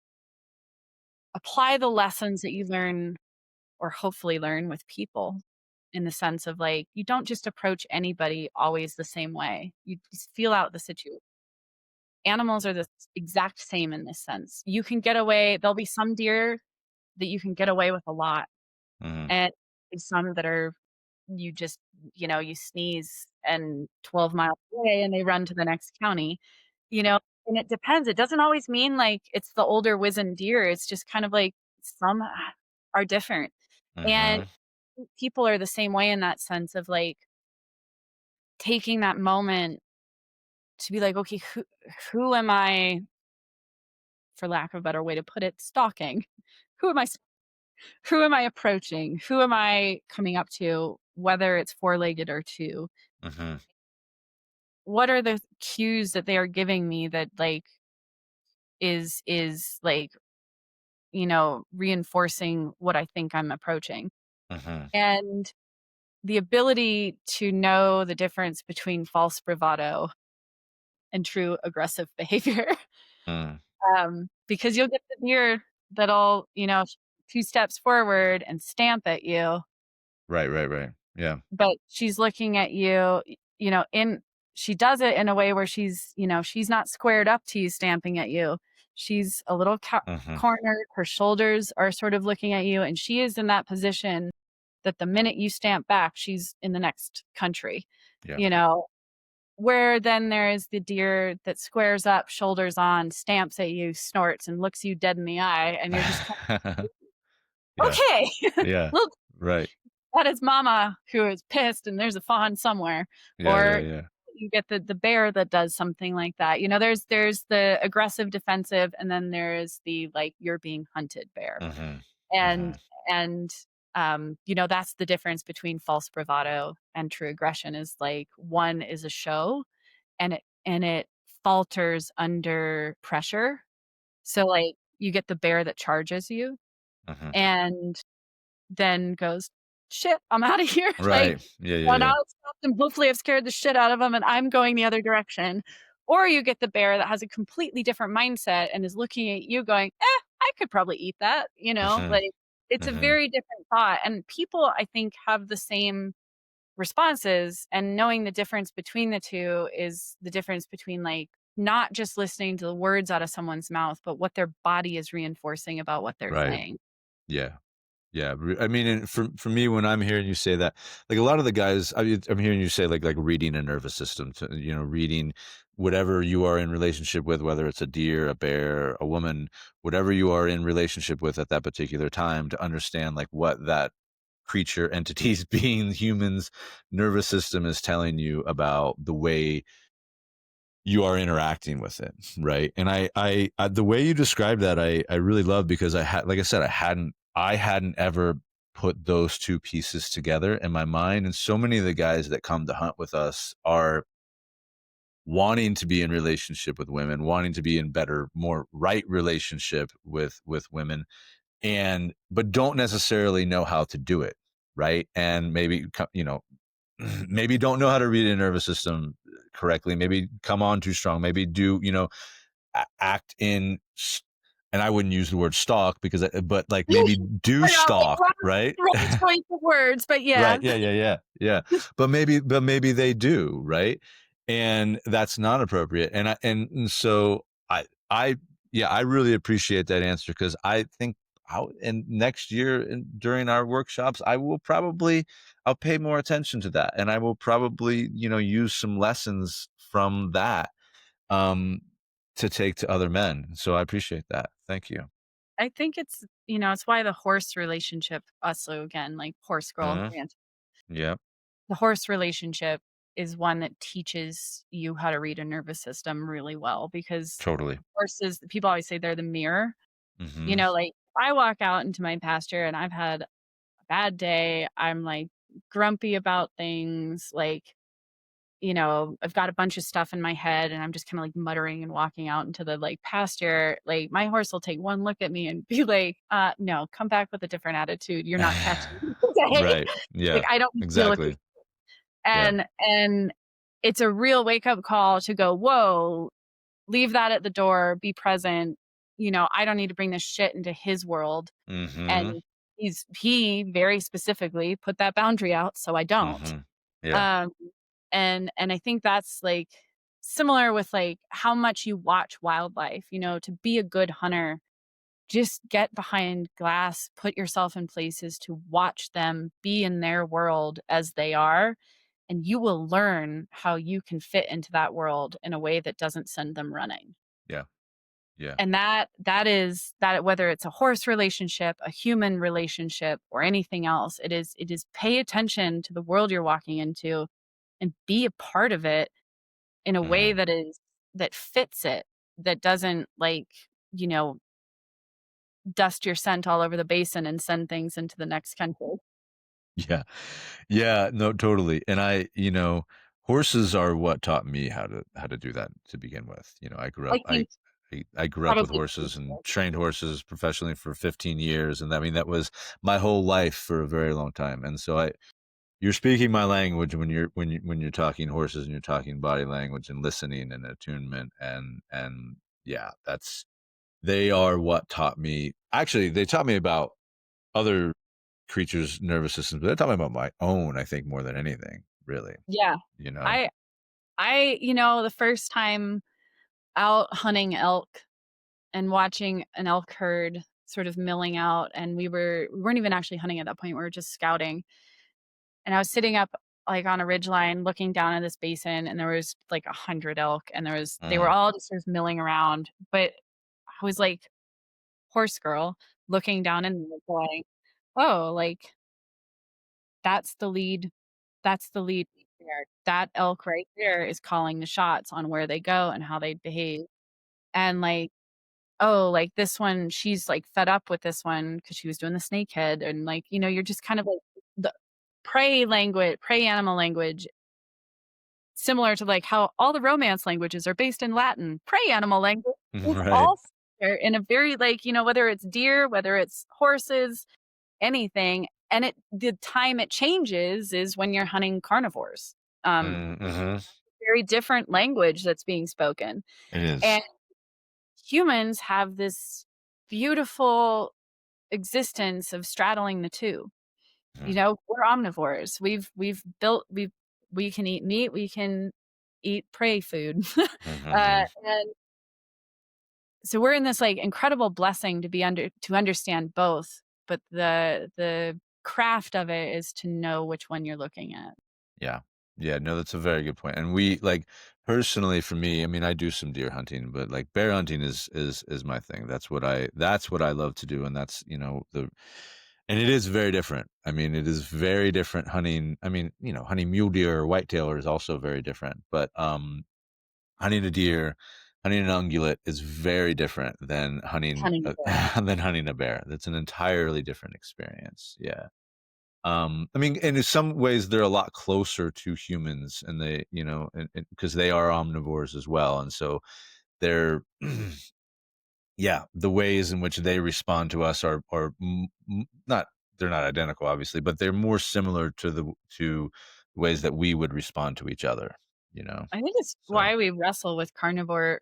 apply the lessons that you learn or hopefully learn with people in the sense of, like, you don't just approach anybody always the same way. You just feel out the situation. Animals are the exact same in this sense. You can get away there'll be some deer that you can get away with a lot, Mhm. and some that are you just you sneeze and 12 miles away and they run to the next county, you know? And it depends. It doesn't always mean, like, it's the older wizened deer. It's just kind of like some are different. And Mhm. people are the same way in that sense of, like, taking that moment to be like, "Okay, who am I," for lack of a better way to put it, stalking? Who am I s who am I approaching? Who am I coming up to, whether it's four-legged or two? Mhm. What are the cues that they are giving me that, like, is, like, reinforcing what I think I'm approaching? Mhm. And the ability to know the difference between false bravado and true aggressive behavior. Mm. Because you'll get the deer that'll, 2 steps forward and stamp at you, Right, right, right. Yeah. but she's looking at you, in she does it in a way where she's not squared up to you stamping at you. She's a little Mhm. cornered, her shoulders are sort of looking at you, and she is in that position that the minute you stamp back, she's in the next country, Yeah. you know? Where then there is the deer that squares up, shoulders on, stamps at you, snorts, and looks you dead in the eye, and you're just Yeah. okay. Yeah. Look, Right. that is mama who is pissed and there's a fawn somewhere. Yeah, yeah, Or yeah. you get the bear that does something like that. There's the aggressive defensive and then there's the, like, you're being hunted bear. Mhm. And Mhm. and that's the difference between false bravado and true aggression is, like, one is a show and it falters under pressure. So, like, you get the bear that charges you Mhm. and then goes, "Shit, I'm outta here." Like, Right. Yeah, yeah, now yeah. it's stopped and hopefully I've scared the shit out of him and I'm going the other direction. Or you get the bear that has a completely different mindset and is looking at you going, I could probably eat that," Mhm. Like, it's a Mhm. very different thought, and people, I think, have the same responses, and knowing the difference between the 2 is the difference between, like, not just listening to the words out of someone's mouth, but what their body is reinforcing about what they're Right. saying. Yeah. Yeah, I mean, and for me, when I'm hearing you say that, like a lot of the guys, I'm hearing you say like reading a nervous system, to reading whatever you are in relationship with, whether it's a deer, a bear, a woman, whatever you are in relationship with at that particular time, to understand like what that creature, entities, being humans, nervous system is telling you about the way you are interacting with it, right? And I the way you described that, I really love, because I had, like I said, I hadn't ever put those two pieces together in my mind. And so many of the guys that come to hunt with us are wanting to be in relationship with women, wanting to be in better, more right relationship with women, and but don't necessarily know how to do it, right? And maybe maybe don't know how to read a nervous system correctly, maybe come on too strong, maybe do, act in, and I wouldn't use the word stalk, because but like maybe do I know, stalk, wrong right? wrong choice of words, but Right. yes. Yeah, yeah, yeah. Yeah. But maybe they do, right? And that's not appropriate. And so I yeah, I really appreciate that answer, because I think and next year, during our workshops, I'll pay more attention to that, and I will probably, use some lessons from that, um to take to other men. So I appreciate that. Thank you. I think it's why the horse relationship also again, like horse girl, Uh-huh. Yeah, the horse relationship is one that teaches you how to read a nervous system really well because totally. horses people always say they're the mirror. Mhm. Like, if I walk out into my pasture and I've had a bad day, I'm, like, grumpy about things, like, I've got a bunch of stuff in my head and I'm just kinda, like, muttering and walking out into the, like, pasture, like, my horse will take one look at me and be like, no, come back with a different attitude. You're not catching me today." Right. Like, Yeah. I don't deal with this. Exactly. Yeah. And it's a real wake-up call to go, "Whoa, leave that at the door, be present." I don't need to bring this shit into his world, and Mhm. he very specifically put that boundary out, so I don't. Mhm. Yeah. Um, and I think that's, like, similar with, like, how much you watch wildlife, to be a good hunter, just get behind glass, put yourself in places to watch them be in their world as they are, and you will learn how you can fit into that world in a way that doesn't send them running. Yeah. Yeah. And that is that whether it's a horse relationship, a human relationship, or anything else, it is pay attention to the world you're walking into and be a part of it in a way Mhm. that fits it, that doesn't you know, dust your scent all over the basin and send things into the next country. Yeah. Yeah, no, totally. And horses are what taught me how to do that to begin with. I grew I up think I grew up with probably horses and trained horses professionally for 15 years, and I mean that was my whole life for a very long time. And so you're speaking my language when you're talking horses, and you're talking body language and listening and attunement, and yeah, they are what taught me. Actually, they taught me about other creatures' nervous systems, but they taught me about my own, I think, more than anything, really, yeah. you know? I the first time out hunting elk and watching an elk herd sort of milling out, and we weren't even actually hunting at that point, we were just scouting, and I was sitting up, like, on a ridge line looking down at this basin, and there was, like, 100 elk, and they were Mm, all just sort of milling around, but I was, like, horse girl looking down and going, "Oh, like, that's the lead that's the lead right there. That elk right there is calling the shots on where they go and how they behave." And, like, oh, like, this one, she's, like, fed up with this one because she was doing the snake head, and, like, you're just kind of like the prey animal language, similar to, like, how all the romance languages are based in Latin. Prey animal language is right. all there in a very, like, whether it's deer, whether it's horses, anything, and the time it changes is when you're hunting carnivores. Um, Mm, mhm. Very different language that's being spoken, It is. and humans have this beautiful existence of straddling the 2. Mm, We're omnivores. We can eat meat, we can eat prey food. Mhm. And so we're in this, like, incredible blessing to be to understand both, but the craft of it is to know which one you're looking at. Yeah. Yeah, no, that's a very good point, and we like, personally for me, I mean, I do some deer hunting, but, like, bear hunting is my thing. That's what I love to do, and that's, the and it is very different. I mean, it is very different hunting. I mean, hunting mule deer or whitetail is also very different, but, hunting a deer, hunting an ungulate is very different than hunting Hunting a a bear. than hunting a bear. That's an entirely different experience, yeah. I mean, and in some ways, they're a lot closer to humans, and they, and because they are omnivores as well, and so they're, yeah, the ways in which they respond to us are not they're not identical, obviously, but they're more similar to ways that we would respond to each other, you know. I think it's So, why we wrestle with carnivore.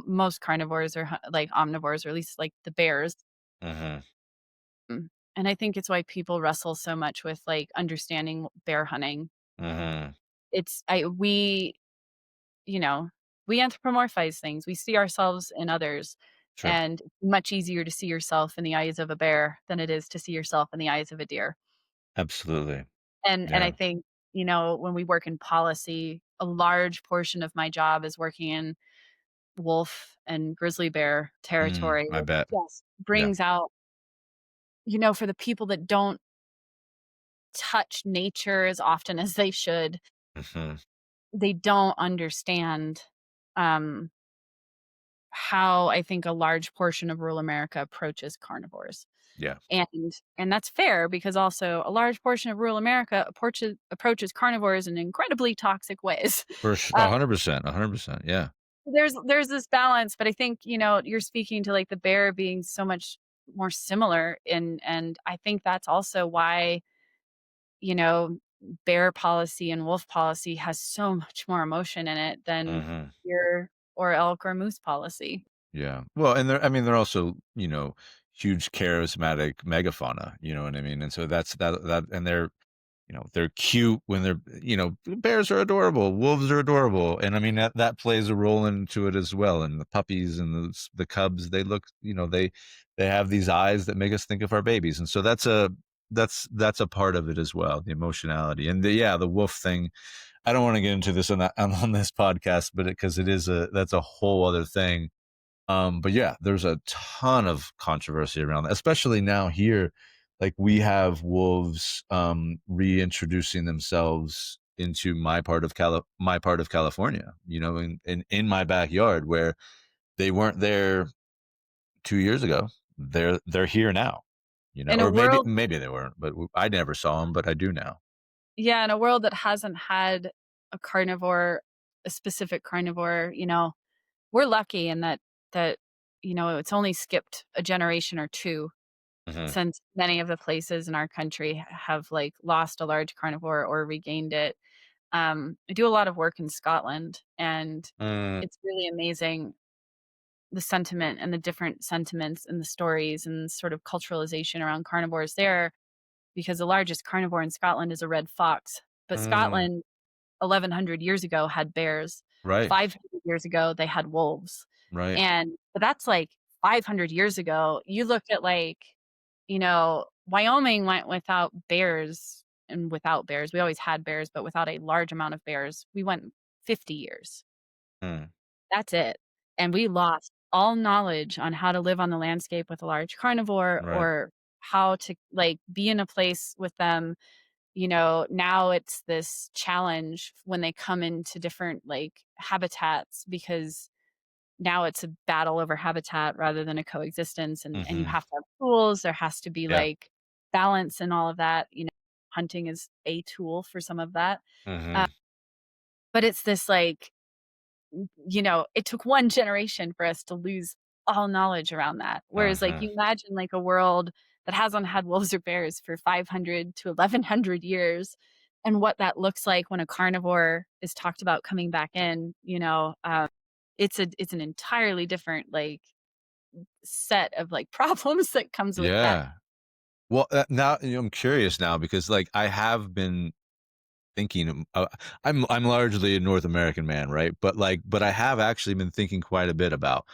Most carnivores are like omnivores, or at least like the bears. hmm And I think it's why people wrestle so much with, like, understanding bear hunting. hmm It's I you know, we anthropomorphize things. We see ourselves in others, sure, and it's much easier to see yourself in the eyes of a bear than it is to see yourself in the eyes of a deer. absolutely, And I yeah, think, when we work in policy, a large portion of my job is working in wolf and grizzly bear territory, I which bet, just yeah, brings out, for the people that don't touch nature as often as they should, hmm they don't understand, um, how I think a large portion of rural America approaches carnivores. yeah. And that's fair because also a large portion of rural America approaches carnivores in incredibly toxic ways. Uh, 100%, 100%, yeah. there's this balance, but I think, you're speaking to, like, the bear being so much more similar, and I think that's also why, you know, bear policy and wolf policy has so much more emotion in it than Mhm. deer or elk or moose policy. Yeah. Well, and they're also, huge charismatic megafauna, you know what I mean? And so that and they're cute when bears are adorable, wolves are adorable, and I mean that plays a role into it as well. And the puppies and the cubs, they look, they have these eyes that make us think of our babies, and so that's a part of it as well, the emotionality and the wolf thing. I don't want to get into this on this podcast, but because that's a whole other thing. But yeah, there's a ton of controversy around that, especially now here. Like we have wolves reintroducing themselves into my part of California, in my backyard where they weren't there 2 years ago. They're here now, In a or maybe world maybe they weren't, but I never saw them, but I do now. Yeah, in a world that hasn't had a carnivore, a specific carnivore, we're lucky in that, it's only skipped a generation or 2 hmm since many of the places in our country have, like, lost a large carnivore or regained it. I do a lot of work in Scotland, and Mm, it's really amazing the sentiment and the different sentiments and the stories and sort of culturalization around carnivores there, because the largest carnivore in Scotland is a red fox. But mm, Scotland 1,100 years ago had bears. right, 500 years ago, they had wolves. right. But that's, like, 500 years ago. You look at, like, Wyoming went without bears and without bears. We always had bears, but without a large amount of bears. We went 50 years. Mm, That's it. And we lost all knowledge on how to live on the landscape with a large carnivore, right. or how to, like, be in a place with them. Now it's this challenge when they come into different, like, habitats, because now it's a battle over habitat rather than a coexistence, and you hmm have to have tools, there has to be, Yeah. like, balance and all of that. Hunting is a tool for some of that. Uh, hmm but it's this, like, it took one generation for us to lose all knowledge around that. Whereas, like, hmm you imagine, like, a world that hasn't had wolves or bears for 500 to 1,100 years, and what that looks like when a carnivore is talked about coming back in, it's an entirely different, like, set of, like, problems that comes with that. Yeah. Well, now I'm curious now because, like, I have been thinking, I'm largely a North American man, right? But I have actually been thinking quite a bit about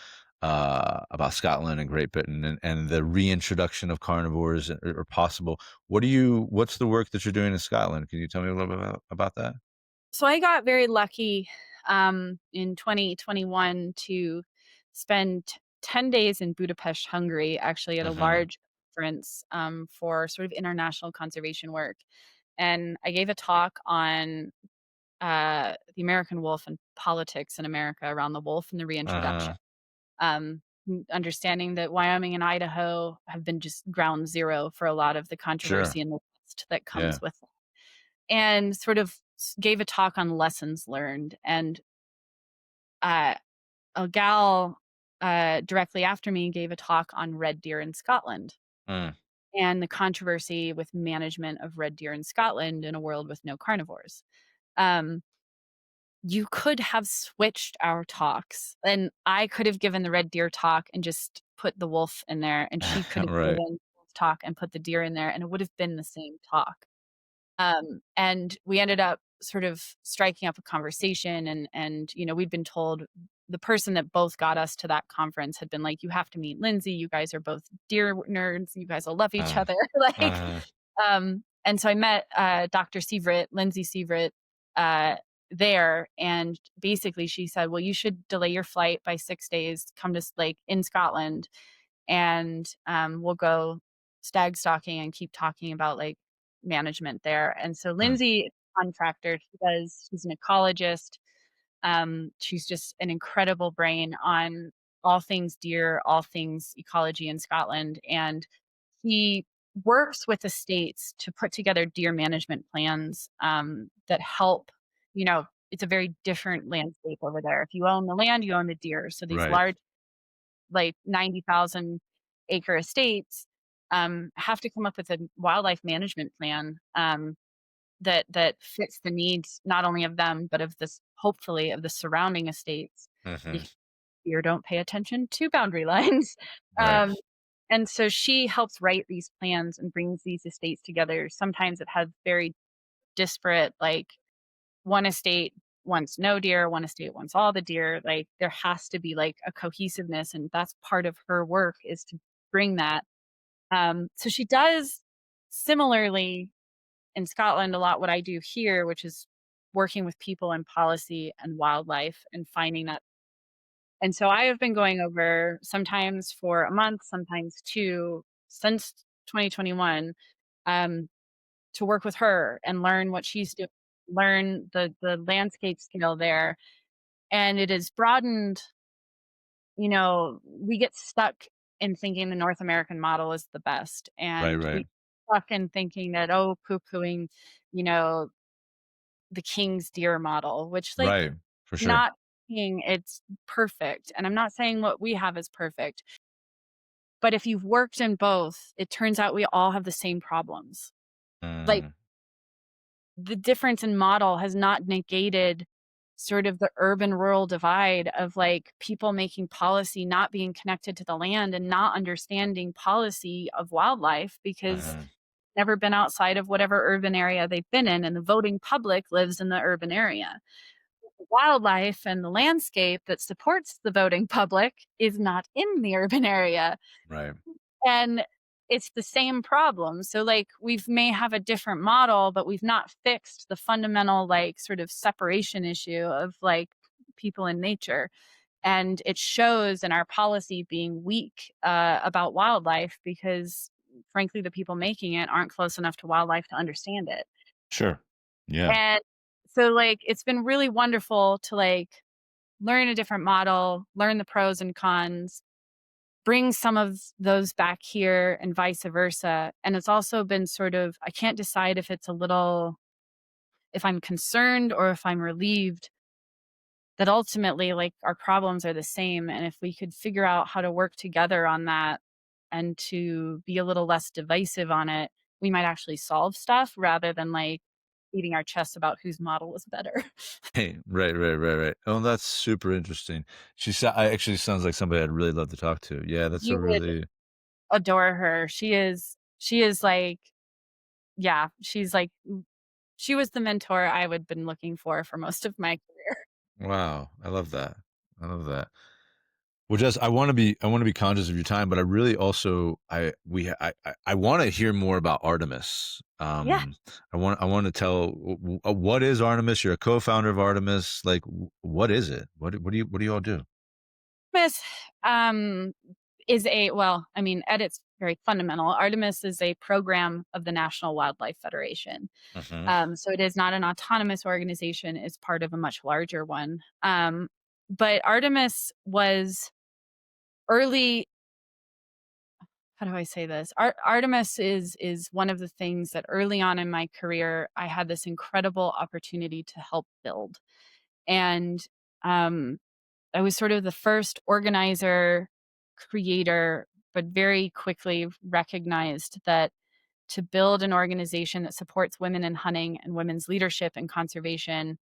Scotland and Great Britain and the reintroduction of carnivores or possible. What's the work that you're doing in Scotland? Can you tell me a little bit about that? So I got very lucky in 2021 to spend 10 days in Budapest, Hungary, actually at a Uh-huh. large conference for sort of international conservation work. And I gave a talk on the American wolf and politics in America around the wolf and the reintroduction. Uh-huh. Understanding that Wyoming and Idaho have been just ground zero for a lot of the Sure. controversy and the West that Yeah. comes with it. And sort of gave a talk on lessons learned. And uh, a gal directly after me gave a talk on red deer in Scotland Mm. and the controversy with management of red deer in Scotland in a world with no carnivores. Um, you could have switched our talks, and I could have given the red deer talk and just put the wolf in there, and she could have Right. given the wolf talk and put the deer in there, and it would have been the same talk. And we ended up sort of striking up a conversation and, we'd been told the person that both got us to that conference had been like, "You have to meet Lindsay. You guys are both deer nerds. You guys will love each Uh, other." Like, uh, and so I met, Dr. Sievert, Lindsay Sievert, uh, there, and basically she said, "Well, you should delay your flight by 6 days, come to like, in Scotland, and, we'll go stag stalking and keep talking about, like, management there." And so mm, Lindsay is a contractor. She's an ecologist. She's just an incredible brain on all things deer, all things ecology in Scotland, and he works with the states to put together deer management plans, that help. It's a very different landscape over there. If you own the land, you own the deer. So these right. large, like 90,000 acre estates, have to come up with a wildlife management plan, that fits the needs not only of them, but of this hopefully of the surrounding estates. Mhm. Because deer don't pay attention to boundary lines. Right. Um, and so she helps write these plans and brings these estates together. Sometimes it has very disparate, like one estate wants no deer, one estate wants all the deer. Like there has to be like a cohesiveness, and that's part of her work is to bring that. So she does similarly in Scotland a lot what I do here, which is working with people in policy and wildlife and finding that. And so I have been going over sometimes for a month, sometimes two, since 2021, um, to work with her and learn what she's doing, learn the landscape scale there. And it has broadened. We get stuck in thinking the North American model is the best, Right, and right. we stuck in thinking that, oh, poo-pooing, you know, the king's deer model, which, like, Right. For sure. not saying it's perfect, and I'm not saying what we have is perfect, but if you've worked in both, it turns out we all have the same problems. Like, Mm, the difference in model has not negated sort of the urban rural divide of, like, people making policy not being connected to the land and not understanding policy of wildlife because uh-huh. never been outside of whatever urban area they've been in, and the voting public lives in the urban area. Wildlife and the landscape that supports the voting public is not in the urban area, Right. and it's the same problem. So, like, we've may have a different model, but we've not fixed the fundamental, like, sort of separation issue of, like, people and nature, and it shows in our policy being weak, about wildlife because, frankly, the people making it aren't close enough to wildlife to understand it. Sure. Yeah. And so, like, it's been really wonderful to, like, learn a different model, learn the pros and cons, bring some of those back here and vice versa. And it's also been sort of, I can't decide if it's a little, if I'm concerned or if I'm relieved that ultimately, like, our problems are the same. And if we could figure out how to work together on that and to be a little less divisive on it, we might actually solve stuff rather than, like, beating our chests about whose model was better. Hey, right, right, right, right. Oh, that's super interesting. I actually sounds like somebody I'd really love to talk to. Yeah, that's a You would really adore her. She is like, yeah, she's like she was the mentor I would been looking for most of my career. Wow, I love that. I love that. Well, Jess, I wanna be conscious of your time, but I really also I wanna hear more about Artemis. Yeah. I wanna tell what is Artemis? You're a co-founder of Artemis. Like, what is it? What do you all do? Artemis, um, is a well, I mean, at its very fundamental, Artemis is a program of the National Wildlife Federation. Mhm, So it is not an autonomous organization, it's part of a much larger one. But Artemis was early how do I say this? Artemis is one of the things that early on in my career, I had this incredible opportunity to help build. And um, I was sort of the first organizer, creator, but very quickly recognized that to build an organization that supports women in hunting and women's leadership and conservation,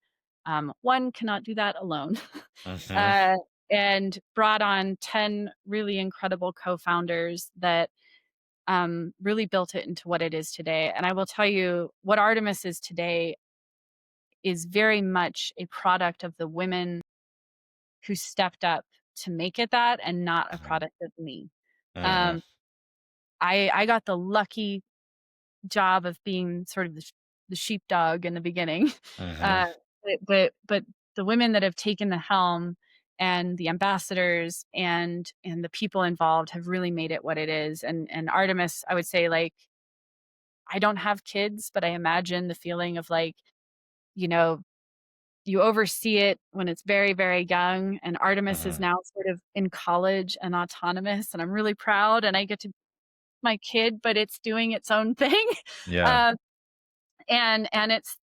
one cannot do that alone. mhm, uh, and brought on 10 really incredible co founders that really built it into what it is today. And I will tell you what Artemis is today is very much a product of the women who stepped up to make it that and not a mhm, product of me. mhm, Um, I got the lucky job of being sort of the sheepdog in the beginning. mhm, Uh, but the women that have taken the helm and the ambassadors and the people involved have really made it what it is. And Artemis, I would say, like, I don't have kids, but I imagine the feeling of like, you know, you oversee it when it's very, very young, and Artemis is mhm. now sort of in college and autonomous, and I'm really proud, and I get to my kid, but it's doing its own thing. Yeah, Um, and it's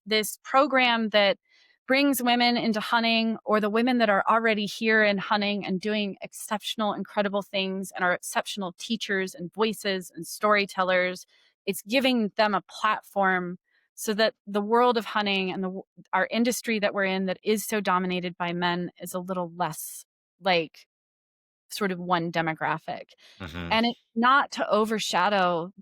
this program that brings women into hunting, or the women that are already here in hunting and doing exceptional incredible things and are exceptional teachers and voices and storytellers. It's giving them a platform so that the world of hunting and our industry that we're in that is so dominated by men is a little less like sort of one demographic. mhm, And it's not to overshadow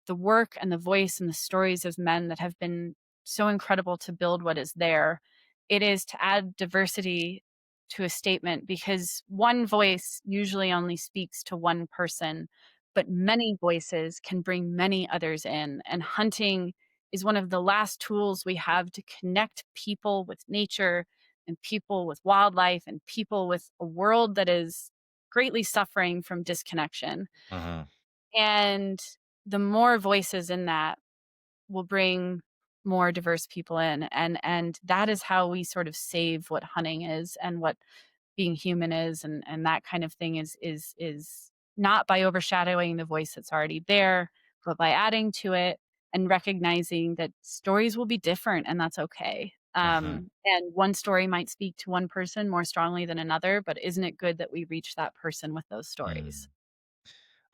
the work and the voice and the stories of men that have been so incredible to build what is there. It is to add diversity to a statement because one voice usually only speaks to one person, but many voices can bring many others in. And hunting is one of the last tools we have to connect people with nature and people with wildlife and people with a world that is greatly suffering from disconnection. mhm, And the more voices in that will bring more diverse people in. And that is how we sort of save what hunting is and what being human is and that kind of thing is not by overshadowing the voice that's already there, but by adding to it and recognizing that stories will be different and that's okay. mhm, And one story might speak to one person more strongly than another, but isn't it good that we reach that person with those stories? mm.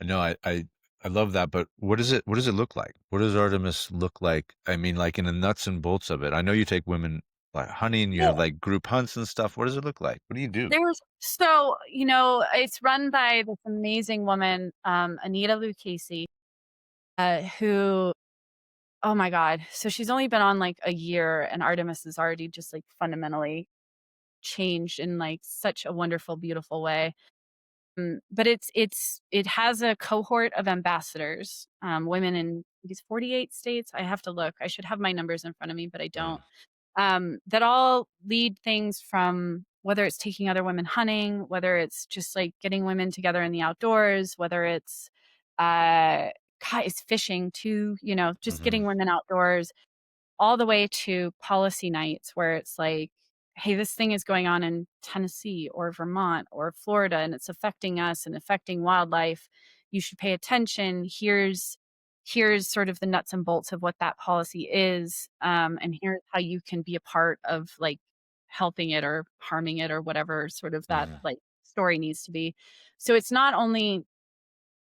No, I love that, but what does it look like? What does Artemis look like? I mean, like, in the nuts and bolts of it. I know you take women, like, hunting, you have, like, group hunts and stuff. What does it look like? What do you do? It's run by this amazing woman, Anita Lucchese, who oh my god. So she's only been on, like, a year, and Artemis is already just, like, fundamentally changed in, like, such a wonderful, beautiful way. But it has a cohort of ambassadors, women in, I guess, 48 states. I have to look. I should have my numbers in front of me, but I Mm, don't. That all lead things from whether it's taking other women hunting, whether it's just like getting women together in the outdoors, whether uh, it's fishing too, just mhm, getting women outdoors, all the way to policy nights where it's like, hey, this thing is going on in Tennessee or Vermont or Florida and it's affecting us and affecting wildlife. You should pay attention. Here's sort of the nuts and bolts of what that policy is. And here's how you can be a part of like helping it or harming it or whatever sort of that mhm, like story needs to be. So it's not only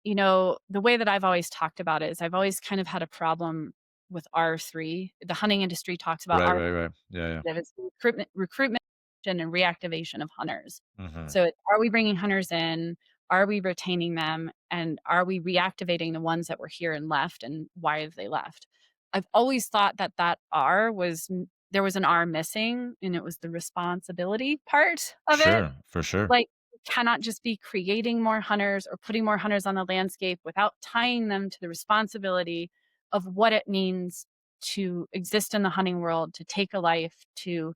the way that I've always talked about it is I've always kind of had a problem with R3. The hunting industry talks about right, R3 right, right. Yeah, yeah. as recruitment and reactivation of hunters. Mhm, So it's, are we bringing hunters in? Are we retaining them? And are we reactivating the ones that were here and left? And why have they left? I've always thought that that R was m there was an R missing, and it was the responsibility part of it. Sure, for sure. Like, you cannot just be creating more hunters or putting more hunters on the landscape without tying them to the responsibility of what it means to exist in the hunting world, to take a life, to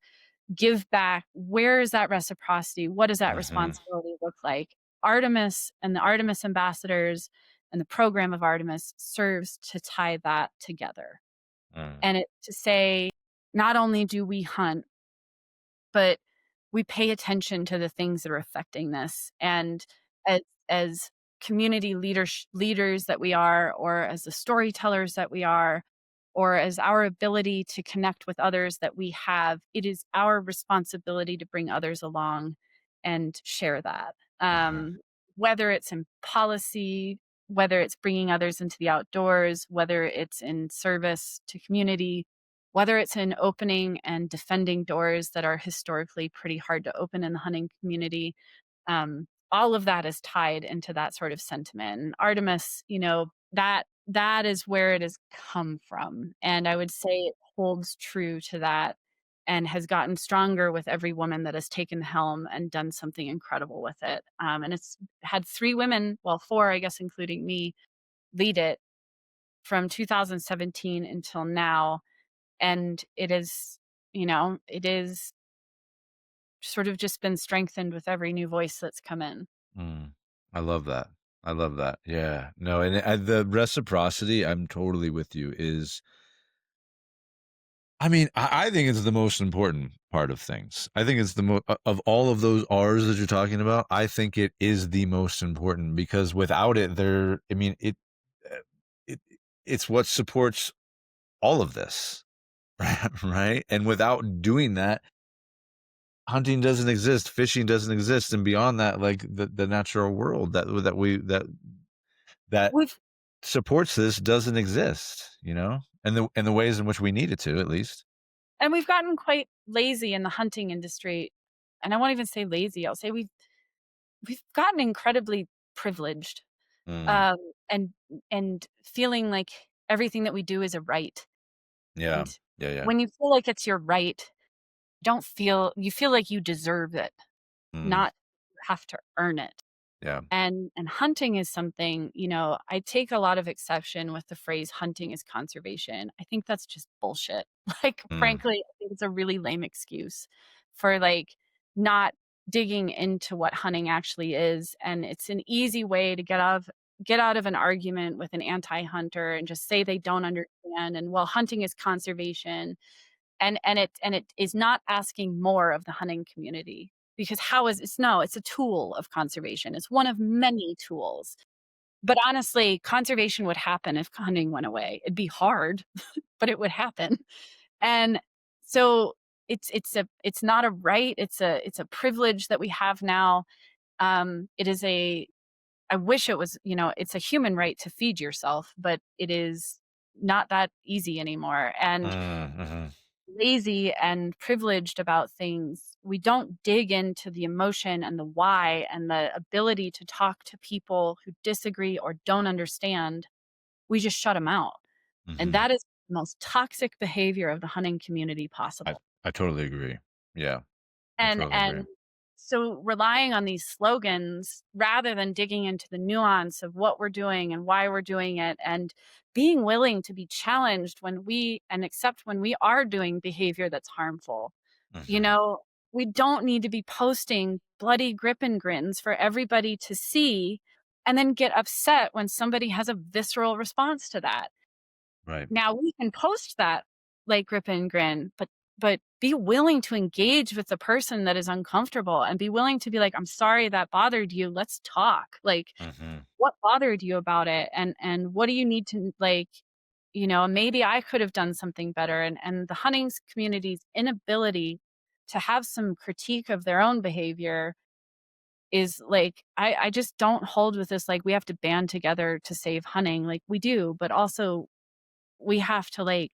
give back. Where is that reciprocity? What does that Mhm, responsibility look like? Artemis and the Artemis ambassadors and the program of Artemis serves to tie that together. mm, And it to say, not only do we hunt, but we pay attention to the things that are affecting this. And as as community leaders that we are, or as the storytellers that we are, or as our ability to connect with others that we have, it is our responsibility to bring others along and share that. mhm, Whether it's in policy, whether it's bringing others into the outdoors, whether it's in service to community, whether it's in opening and defending doors that are historically pretty hard to open in the hunting community, all of that is tied into that sort of sentiment. And Artemis, that is where it has come from, and I would say it holds true to that and has gotten stronger with every woman that has taken the helm and done something incredible with it. And it's had 3 women, well, 4, I guess, including me, lead it from 2017 until now, and it is sort of just been strengthened with every new voice that's come in. mm. I love that. I love that. Yeah. No, and, the reciprocity, I'm totally with you, is I mean, I think it's the most important part of things. I think it's the of all of those R's that you're talking about, I think it is the most important because without it, I mean, uh, it it's what supports all of this, right? And without doing that, hunting doesn't exist, fishing doesn't exist, and beyond that, like the natural world that We've supports this doesn't exist, you know, and the ways in which we need it to, at least. we've gotten quite lazy in the hunting industry, and I won't even say lazy, I'll say we've gotten incredibly privileged, Mm, um, and feeling like everything that we do is a right, yeah, and yeah, yeah. when you feel like it's your right, you feel like you deserve it, Mm, not you have to earn it. yeah. And hunting is something, I take a lot of exception with the phrase hunting is conservation. I think that's just bullshit. Like, Mm, frankly, I think it's a really lame excuse for, like, not digging into what hunting actually is, and it's an easy way to get out of an argument with an anti-hunter and just say they don't understand, and, well, hunting is conservation, and it is not asking more of the hunting community, because how is it's no, it's a tool of conservation. It's one of many tools. But honestly, conservation would happen if hunting went away. It'd be hard, but it would happen. And so it's not a right, it's a privilege that we have now. It is a I wish it was, it's a human right to feed yourself, but it is not that easy anymore. And mm, mhm, lazy and privileged about things, we don't dig into the emotion and the why and the ability to talk to people who disagree or don't understand. We just shut them out. And mhm. that is the most toxic behavior of the hunting community I possible. I totally agree. Yeah, I totally agree. And so relying on these slogans rather than digging into the nuance of what we're doing and why we're doing it, and being willing to be challenged and accept when we are doing behavior that's harmful. You Mhm, know, we don't need to be posting bloody grip and grins for everybody to see and then get upset when somebody has a visceral response to that. right. Now we can post that like grip and grin, but be willing to engage with the person that is uncomfortable and be willing to be like, "I'm sorry that bothered you. Let's talk." Like, Mhm, what bothered you about it? And what do you need to like, maybe I could have done something better. And the hunting community's inability to have some critique of their own behavior is like, I just don't hold with this, like, we have to band together to save hunting. Like, we do, but also we have to, like,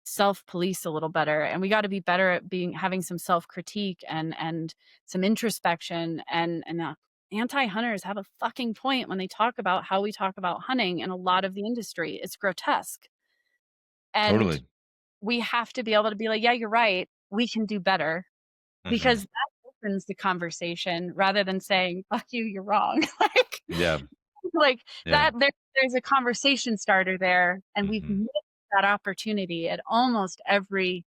self-police a little better, and we gotta be better at having some self-critique and some introspection, and anti-hunters have a fucking point when they talk about how we talk about hunting in a lot of the industry. It's grotesque. And Totally. we have to be able to be like, "Yeah, you're right. We can do better." Mhm. Because that opens the conversation rather than saying, "Fuck you, you're wrong." Like Yeah, like, yeah. that there's a conversation starter there, and we've Mhm, missed that opportunity at almost every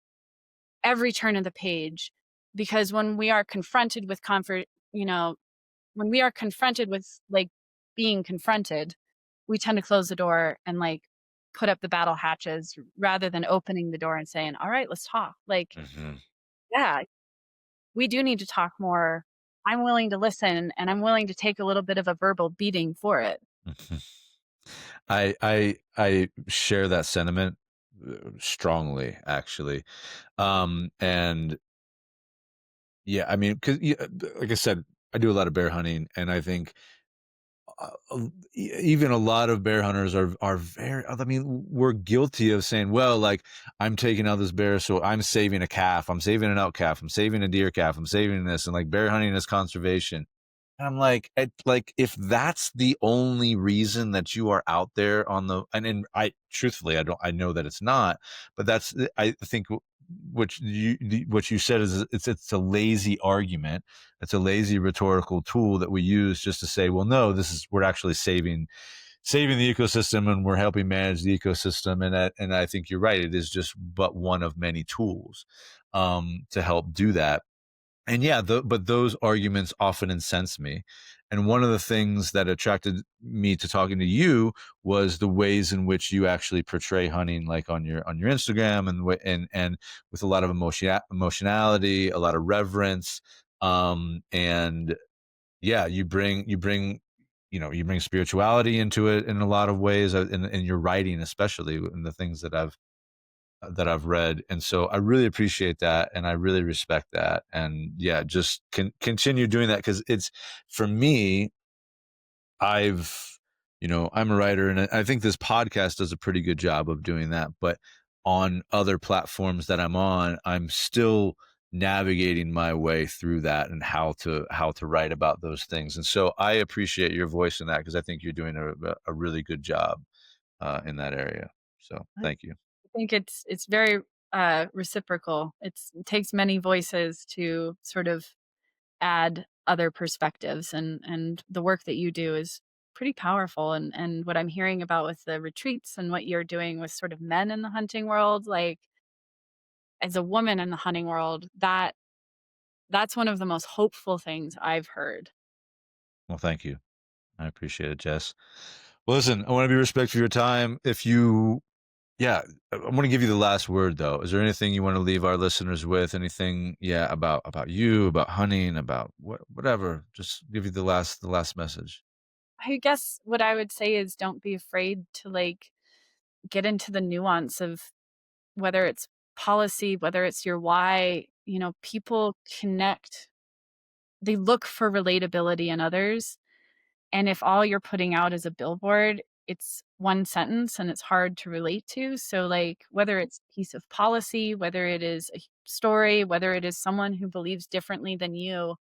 turn of the page. Because when we are confronted with you know, when we are confronted with, like, being confronted, we tend to close the door and, like, put up the battle hatches rather than opening the door and saying, "Alright, let's talk." Like, mhm. yeah, we do need to talk more. I'm willing to listen, and I'm willing to take a little bit of a verbal beating for it. Mhm. I share that sentiment, strongly, actually. And yeah, I mean, 'cause like I said, I do a lot of bear hunting, and I think even a lot of bear hunters are very. I mean, we're guilty of saying, "Well, like I'm taking out this bear, so I'm saving a calf. I'm saving an elk calf. I'm saving a deer calf. I'm saving this." And like bear hunting is conservation. And I'm like, if that's the only reason that you are out there on the, and I truthfully, I know that it's not, but I think what you said is it's a lazy argument. It's a lazy rhetorical tool that we use just to say, well, no, we're actually saving the ecosystem and we're helping manage the ecosystem. And I think you're right. It is just but one of many tools to help do that. And yeah, but those arguments often incense me. And one of the things that attracted me to talking to you was the ways in which you actually portray hunting, like on your Instagram, and with a lot of emotionality, a lot of reverence, and yeah, you bring spirituality into it in a lot of ways, in your writing, especially in the things that I've read. And so I really appreciate that and I really respect that. And yeah, just continue doing that because it's for me, I've, I'm a writer and I think this podcast does a pretty good job of doing that. But on other platforms that I'm on, I'm still navigating my way through that and how to write about those things. And so I appreciate your voice in that because I think you're doing a really good job in that area. So I thank you. think it's very, reciprocal. It takes many voices to sort of add other perspectives, and the work that you do is pretty powerful, and what I'm hearing about with the retreats and what you're doing with sort of men in the hunting world, like, as a woman in the hunting world, that's one of the most hopeful things I've heard. Well, thank you. I appreciate it, Jess. Well, listen, I want to be respectful of your time. Yeah, I'm going to give you the last word, though. Is there anything you want to leave our listeners with? Anything, yeah, about you, about hunting, about whatever? Just give you the last message. I guess what I would say is don't be afraid to, like, get into the nuance of whether it's policy, whether it's your why. People connect, they look for relatability in others. And if all you're putting out is a billboard, it's one sentence and it's hard to relate to. So, like, whether it's a piece of policy, whether it is a story, whether it is someone who believes differently than you,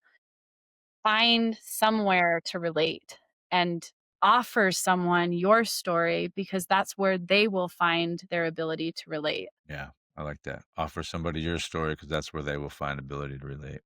find somewhere to relate and offer someone your story because that's where they will find their ability to relate. Yeah, I like that. Offer somebody your story because that's where they will find ability to relate.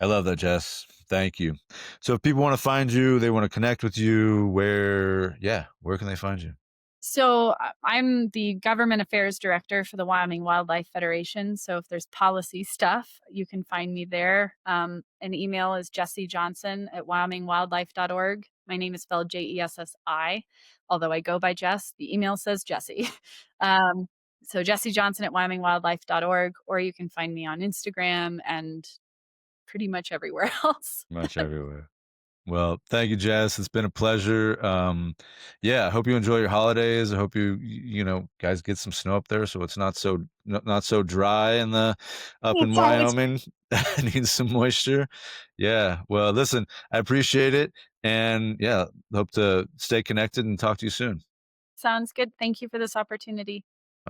I love that, Jess. Thank you. So, if people want to find you, they want to connect with you, where can they find you? So I'm the government affairs director for the Wyoming Wildlife Federation. So if there's policy stuff, you can find me there. An email is Jessie Johnson at wyomingwildlife.org. My name is spelled Jessi, although I go by Jess. The email says Jessie. Um, so Jessie Johnson at wyomingwildlife.org, or you can find me on Instagram and pretty much everywhere else. Much everywhere. Well, thank you, Jess. It's been a pleasure. Yeah, I hope you enjoy your holidays. I hope guys get some snow up there so it's not so dry up in It's always Wyoming. Needs some moisture. Yeah. Well, listen, I appreciate it, and yeah, hope to stay connected and talk to you soon. sounds good. Thank you for this opportunity.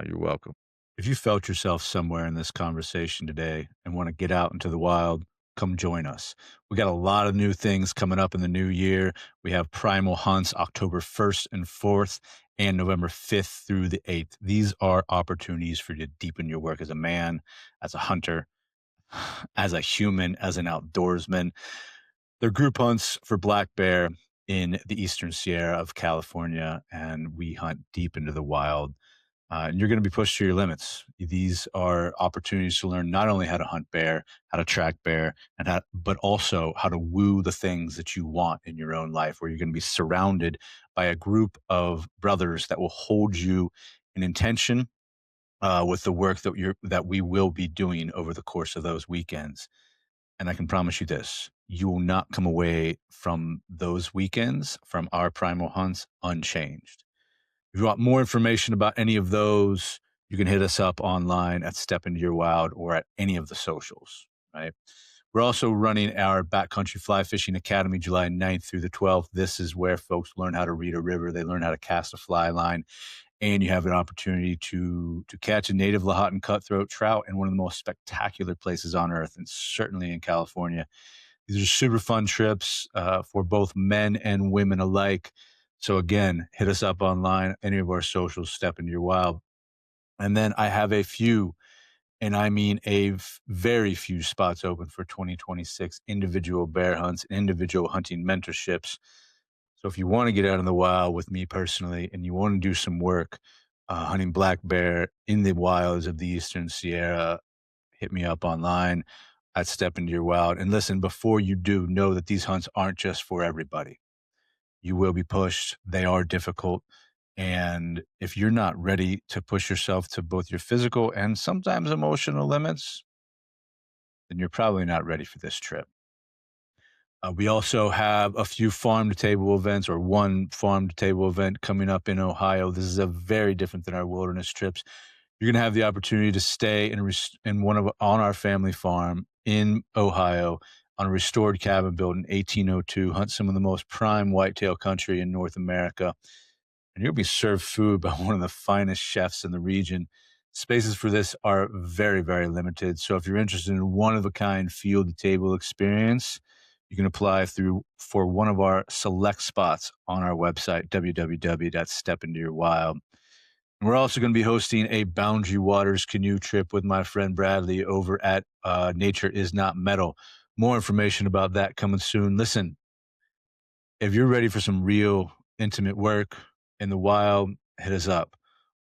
You're welcome. If you felt yourself somewhere in this conversation today and want to get out into the wild, come join us. We got a lot of new things coming up in the new year. We have Primal hunts October 1st and 4th, and November 5th through the 8th. These are opportunities for you to deepen your work as a man, as a hunter, as a human, as an outdoorsman. They're group hunts for black bear in the Eastern Sierra of California, and we hunt deep into the wild. And you're going to be pushed to your limits. These are opportunities to learn not only how to hunt bear, how to track bear, but also how to woo the things that you want in your own life, where you're going to be surrounded by a group of brothers that will hold you in intention with the work that we will be doing over the course of those weekends. And I can promise you this: you will not come away from those weekends, from our primal hunts, unchanged. If you want more information about any of those, you can hit us up online at Step Into Your Wild or at any of the socials, right? We're also running our Backcountry Fly Fishing Academy July 9th through the 12th. This is where folks learn how to read a river, they learn how to cast a fly line, and you have an opportunity to catch a native Lahontan cutthroat trout in one of the most spectacular places on earth, and certainly in California. These are super fun trips for both men and women alike. So again, hit us up online, any of our socials, Step Into Your Wild. And then I have a few, and I mean very few spots open for 2026 individual bear hunts, individual hunting mentorships. So if you want to get out in the wild with me personally and you want to do some work hunting black bear in the wilds of the Eastern Sierra, hit me up online at Step Into Your Wild. And listen, before you do, know that these hunts aren't just for everybody. You will be pushed. They are difficult. And if you're not ready to push yourself to both your physical and sometimes emotional limits, then you're probably not ready for this trip. We also have a few farm to table events, or one farm to table event coming up in Ohio. This is a very different than our wilderness trips. You're going to have the opportunity to stay in on our family farm in Ohio on a restored cabin built in 1802, hunt some of the most prime whitetail country in North America, and you'll be served food by one of the finest chefs in the region. Spaces for this are very, very limited. So if you're interested in one of a kind field to table experience, you can apply through for one of our select spots on our website, www.stepintoyourwild. We're also going to be hosting a Boundary Waters canoe trip with my friend Bradley over at Nature Is Not Metal. More information about that coming soon. Listen, if you're ready for some real intimate work in the wild, hit us up.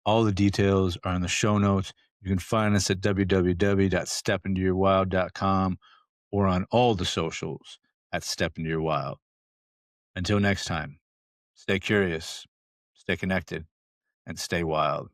All the details are in the show notes. You can find us at www.stepintoyourwild.com or on all the socials at Step Into Your Wild. Until next time, stay curious, stay connected, and stay wild.